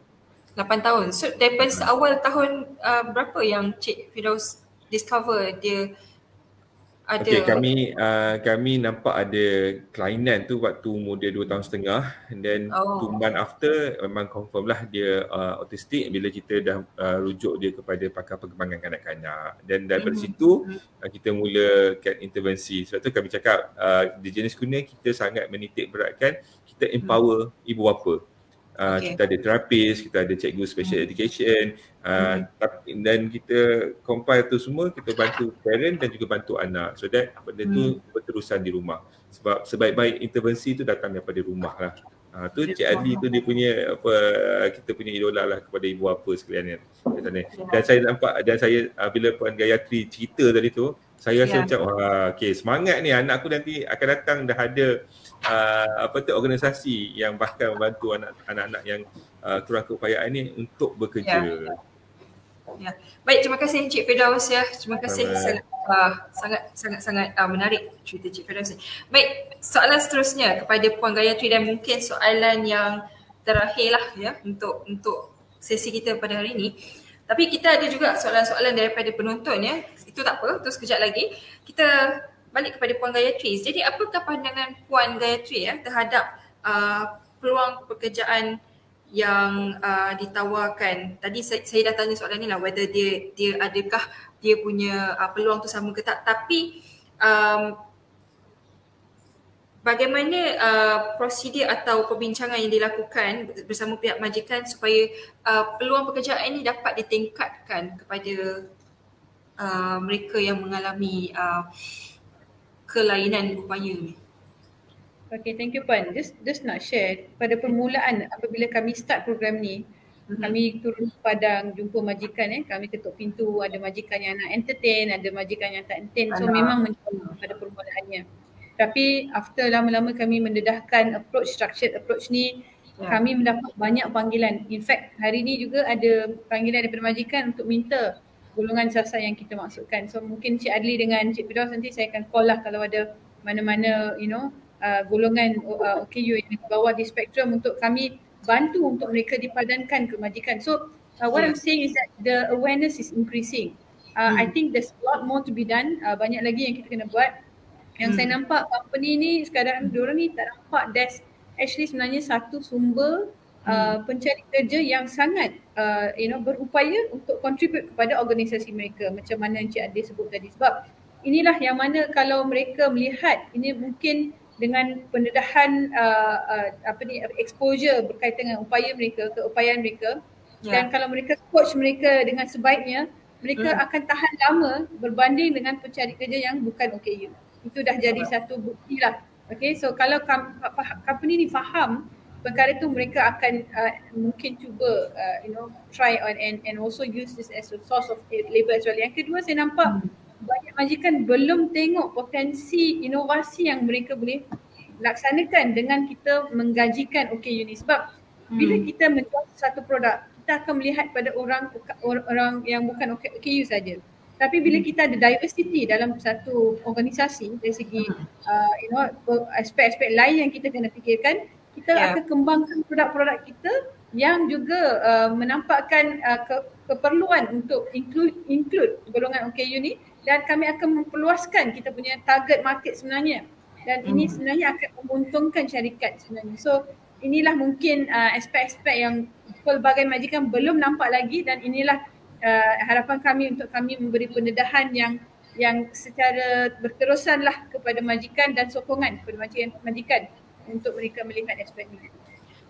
8 tahun. So daripada awal tahun berapa yang Cik Firdaus discover dia ada? Okay, kami nampak ada kelainan tu waktu umur dia 2 tahun setengah, and then 2 months after memang confirm lah dia autistik bila kita dah rujuk dia kepada pakar perkembangan kanak-kanak. Dan daripada situ kita mulakan intervensi. Sebab tu kami cakap di jenis kuning kita sangat menitik beratkan, kita empower ibu bapa. Kita ada terapis, kita ada cikgu special education, dan kita compile tu semua, kita bantu parent dan juga bantu anak, so that benda tu berterusan di rumah. Sebab sebaik-baik intervensi tu datang daripada rumah lah. Tu Cik Adi tu dia punya kita punya idola lah kepada ibu bapa sekalian. Dan saya nampak, dan saya bila Puan Gayatri cerita tadi tu, Saya rasa macam okay, semangat ni anak aku nanti akan datang dah ada organisasi yang bahkan membantu anak-anak yang kurang keupayaan ni untuk bekerja. Ya. Baik, terima kasih Encik Firdaus ya. Terima kasih, sangat menarik cerita Encik Firdaus ni. Baik, soalan seterusnya kepada Puan Gayatri dan mungkin soalan yang terakhir lah ya untuk sesi kita pada hari ini. Tapi kita ada juga soalan-soalan daripada penonton ya. Itu tak apa, terus sekejap lagi. Kita balik kepada Puan Gayatri. Jadi apakah pandangan Puan Gayatri ya terhadap peluang pekerjaan yang ditawarkan? Tadi saya dah tanya soalan ni lah, whether dia adakah dia punya peluang tu sama ke tak, tapi bagaimana prosedur atau perbincangan yang dilakukan bersama pihak majikan supaya peluang pekerjaan ini dapat ditingkatkan kepada mereka yang mengalami kelainan upaya ni? Okay, thank you Puan. Just nak share, pada permulaan apabila kami start program ni, kami turun ke Padang, jumpa majikan kami ketuk pintu, ada majikan yang nak entertain, ada majikan yang tak entertain. So memang mencoba pada permulaannya. Tapi after lama-lama kami mendedahkan structured approach ni, kami mendapat banyak panggilan. In fact, hari ni juga ada panggilan daripada majikan untuk minta golongan sasar yang kita maksudkan. So mungkin Cik Adli dengan Cik Firdaus nanti saya akan call lah kalau ada mana-mana golongan OKU yang di bawah di spektrum untuk kami bantu untuk mereka dipadankan ke majikan. So what I'm saying is that the awareness is increasing. I think there's a lot more to be done. Banyak lagi yang kita kena buat. Yang saya nampak company ni sekarang diorang ni tak nampak there's actually sebenarnya satu sumber pencari kerja yang sangat berupaya untuk contribute kepada organisasi mereka, macam mana Encik Adli sebut tadi. Sebab inilah yang mana kalau mereka melihat ini mungkin dengan pendedahan exposure berkaitan dengan upaya mereka, keupayaan mereka, dan kalau mereka coach mereka dengan sebaiknya, mereka akan tahan lama berbanding dengan pencari kerja yang bukan OKU. Itu dah jadi satu bukti lah. Okay, so kalau company ni faham perkara itu, mereka akan mungkin cuba try on and also use this as a source of labour as well. Yang kedua, saya nampak banyak majikan belum tengok potensi inovasi yang mereka boleh laksanakan dengan kita menggajikan OKU ni. Sebab bila kita menjual satu produk, kita akan melihat pada orang yang bukan OKU saja. Tapi bila kita ada diversity dalam satu organisasi dari segi aspek-aspek lain yang kita kena fikirkan, kita akan kembangkan produk-produk kita yang juga menampakkan keperluan untuk include golongan OKU ni, dan kami akan memperluaskan kita punya target market sebenarnya, dan ini sebenarnya akan menguntungkan syarikat sebenarnya. So inilah mungkin aspek-aspek yang pelbagai majikan belum nampak lagi, dan inilah harapan kami untuk kami memberi pendedahan yang secara berterusan lah kepada majikan dan sokongan kepada majikan untuk mereka melihat aspek ini.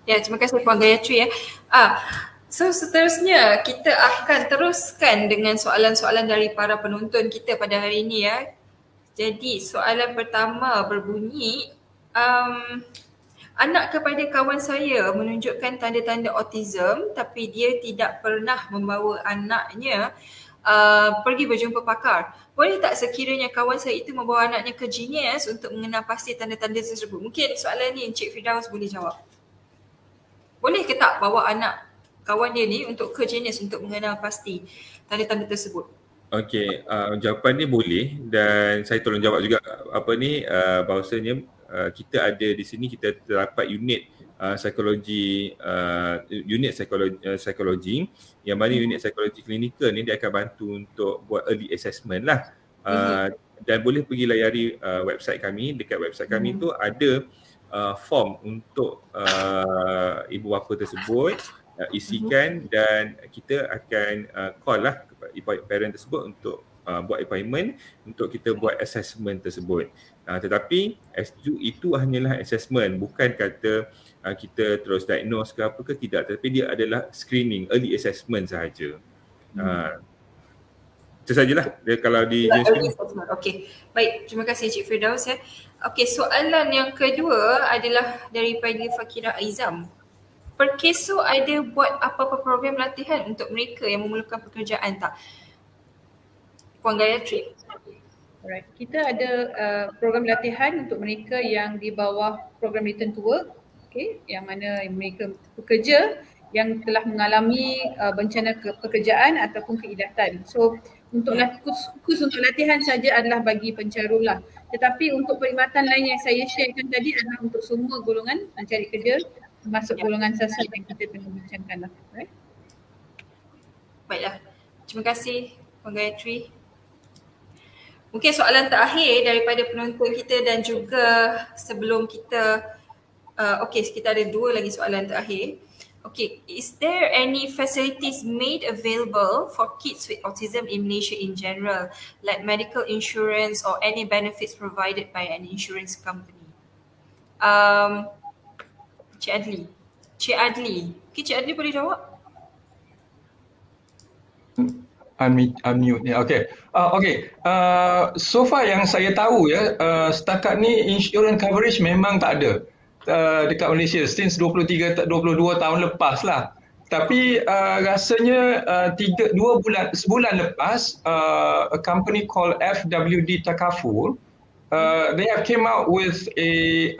Ya, terima kasih Puan Gayatri ya. So seterusnya kita akan teruskan dengan soalan-soalan dari para penonton kita pada hari ini ya. Jadi soalan pertama berbunyi, anak kepada kawan saya menunjukkan tanda-tanda autism tapi dia tidak pernah membawa anaknya pergi berjumpa pakar. Boleh tak sekiranya kawan saya itu membawa anaknya ke Genius untuk mengenal pasti tanda-tanda tersebut? Mungkin soalan ni Encik Firdaus boleh jawab. Boleh ke tak bawa anak kawan dia ni untuk ke Genius untuk mengenal pasti tanda-tanda tersebut? Okey, jawapan dia boleh, dan saya tolong jawab juga bahawasanya kita ada di sini, kita terdapat unit psikologi yang mana unit psikologi klinikal ni dia akan bantu untuk buat early assessment lah. Dan boleh pergi layari website kami. Dekat website kami tu ada form untuk ibu bapa tersebut isikan, dan kita akan call lah parent tersebut untuk buat appointment untuk kita buat assessment tersebut. Tetapi itu hanyalah assessment, bukan kata kita terus diagnose ke apa ke, tidak, tetapi dia adalah screening, early assessment sahaja. Itu sajalah kalau di jenis. Okey, baik, terima kasih Cik Firdaus ya. Okey, soalan yang kedua adalah daripada Fakira Aizam. Perkeso ada buat apa-apa program latihan untuk mereka yang memerlukan pekerjaan tak? Puan Gayatri. Alright, kita ada program latihan untuk mereka yang di bawah program return to work, okay, yang mana mereka pekerja yang telah mengalami bencana pekerjaan ataupun keidatan. So untuk khusus untuk latihan saja adalah bagi pencarul lah. Tetapi untuk perkhidmatan lain yang saya sharekan tadi adalah untuk semua golongan mencari kerja, termasuk golongan sasar yang kita tengah bincangkan lah. Right? Baiklah, terima kasih Puan Gayatri. Mungkin soalan terakhir daripada penonton kita dan juga sebelum kita, kita ada 2 lagi soalan terakhir. Okay, is there any facilities made available for kids with autism in Malaysia in general, like medical insurance or any benefits provided by an insurance company? Cik Adli. Okay, Cik Adli boleh jawab? Unmute ni. Okay. So far yang saya tahu ya, setakat ni insurance coverage memang tak ada dekat Malaysia since 22 tahun lepas lah. Tapi rasanya sebulan lepas a company called FWD Takaful, they have came out with a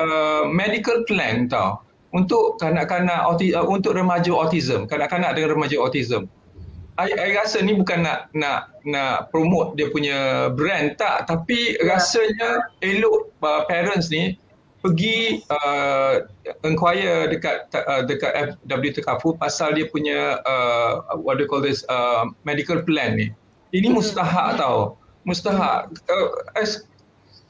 medical plan tau untuk kanak-kanak untuk remaja autism, kanak-kanak dengan remaja autism. I rasa ni bukan nak promote dia punya brand tak, tapi rasanya elok parents ni pergi inquire dekat FW Takaful pasal dia punya what do you call this medical plan ni. Ini mustahak tau. Mustahak.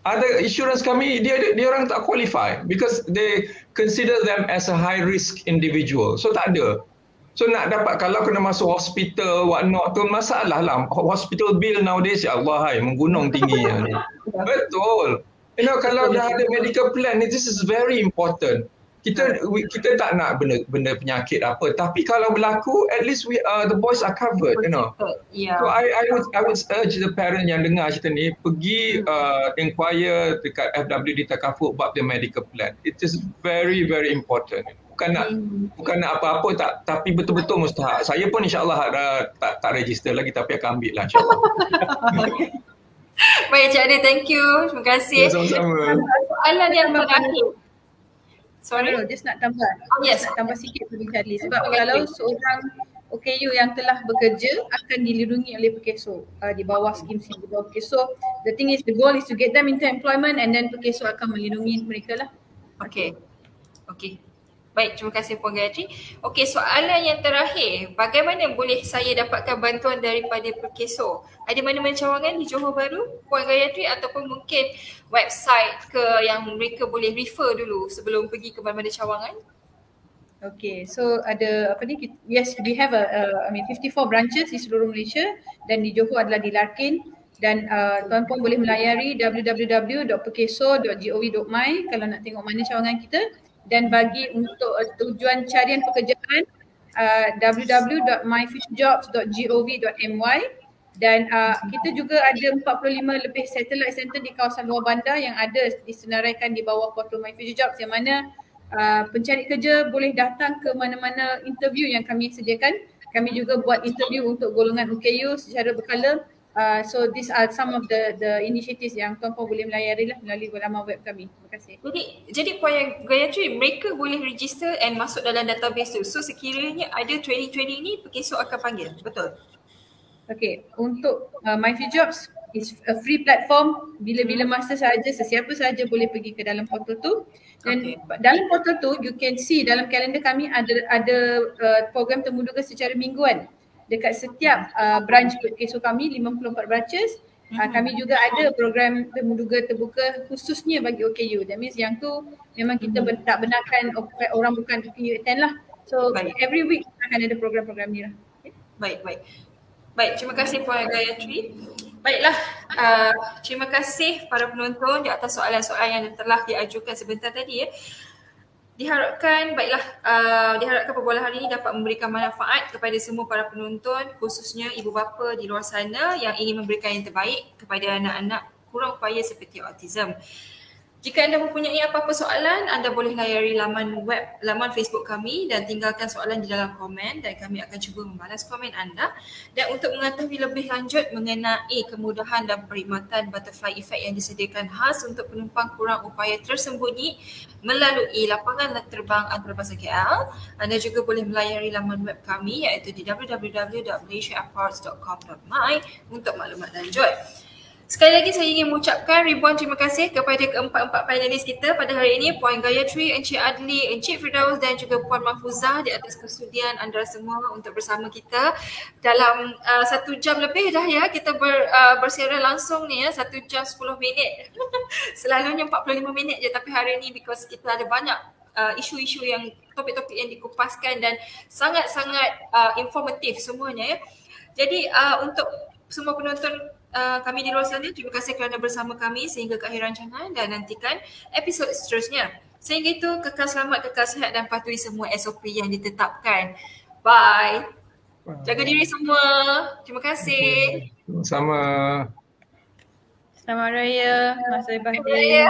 Ada insurance kami dia orang tak qualify because they consider them as a high risk individual. So tak ada. So nak dapat kalau kena masuk hospital what not tu masalah lah. Hospital bill nowadays ya Allah menggunung tinggi. Betul. You know, kalau dah ada medical plan ni, this is very important. Kita tak nak benda penyakit apa, tapi kalau berlaku at least the boys are covered, you know. Yeah. So I would urge the parent yang dengar cerita ni pergi inquire dekat FWD Takaful about the medical plan. It is very very important. Bukan nak apa-apa tak, tapi betul-betul mustahak. Saya pun insya-Allah tak register lagi tapi akan ambil lah insya-Allah. Baik Cik Ade, thank you. Terima kasih. Sama-sama. Soalan yang terakhir. Sorry, just nak tambah. Yes. Nak tambah sikit lebih tadi. Sebab kalau seorang OKU yang telah bekerja akan dilindungi oleh Perkeso di bawah skim-skim di bawah Perkeso. The thing is, the goal is to get them into employment and then Perkeso akan melindungi mereka lah. Okay. Baik, terima kasih Puan Gayatri. Okey, soalan yang terakhir. Bagaimana boleh saya dapatkan bantuan daripada Perkeso? Ada mana-mana cawangan di Johor Bahru, Puan Gayatri, ataupun mungkin website ke yang mereka boleh refer dulu sebelum pergi ke mana-mana cawangan? Okay, so ada apa ni? Yes, we have 54 branches di seluruh Malaysia dan di Johor adalah di Larkin. Dan tuan-puan boleh melayari www.perkeso.gov.my kalau nak tengok mana cawangan kita. Dan bagi untuk tujuan carian pekerjaan www.myfuturejobs.gov.my dan kita juga ada 45 lebih satellite center di kawasan luar bandar yang ada disenaraikan di bawah portal My Future Jobs yang mana pencari kerja boleh datang ke mana-mana interview yang kami sediakan. Kami juga buat interview untuk golongan OKU secara berkala. So these are some of the initiatives yang tuan-puan boleh melayari lah melalui laman web kami. Terima kasih. Jadi Puan Gayatri, mereka boleh register and masuk dalam database tu. So sekiranya ada training ni, Perkeso akan panggil, betul? Okay, untuk My Future Jobs is a free platform. Bila-bila masa sahaja, sesiapa sahaja boleh pergi ke dalam portal tu. Dan dalam portal tu, you can see dalam kalender kami ada program temuduga secara mingguan. Dekat setiap branch Perkeso kami, 54 branches, kami juga ada program temuduga terbuka khususnya bagi OKU. That means yang tu memang kita tak benarkan orang bukan OKU attend lah. So every week akan ada program-program ni lah. Okay? Baik, terima kasih Puan Gayatri. Baiklah, terima kasih para penonton di atas soalan-soalan yang telah diajukan sebentar tadi ya. Diharapkan perbualan hari ini dapat memberikan manfaat kepada semua para penonton, khususnya ibu bapa di luar sana yang ingin memberikan yang terbaik kepada anak-anak kurang upaya seperti autism. Jika anda mempunyai apa-apa soalan, anda boleh layari laman Facebook kami dan tinggalkan soalan di dalam komen dan kami akan cuba membalas komen anda. Dan untuk mengetahui lebih lanjut mengenai kemudahan dan perkhidmatan butterfly effect yang disediakan khas untuk penumpang kurang upaya tersembunyi melalui lapangan terbang antarabangsa KL, anda juga boleh melayari laman web kami iaitu di www.malaysiaairports.com.my untuk maklumat lanjut. Sekali lagi saya ingin mengucapkan ribuan terima kasih kepada keempat-empat panelis kita pada hari ini, Puan Gayatri, Encik Adli, Encik Firdaus dan juga Puan Mahfuzah di atas kesudian anda semua untuk bersama kita dalam 1 jam lebih dah ya kita bersiaran langsung ni ya, 1 jam 10 minit. Selalunya 45 minit je tapi hari ini because kita ada banyak isu-isu yang topik-topik yang dikupaskan dan sangat-sangat informatif semuanya ya. Jadi untuk semua penonton kami di luar sana, terima kasih kerana bersama kami sehingga ke akhir rancangan dan nantikan episod seterusnya. Sehingga itu, kekal selamat, kekal sihat dan patuhi semua SOP yang ditetapkan. Bye. Jaga diri semua. Terima kasih. Sama. Selamat Raya. Masa lepas Selamat Raya.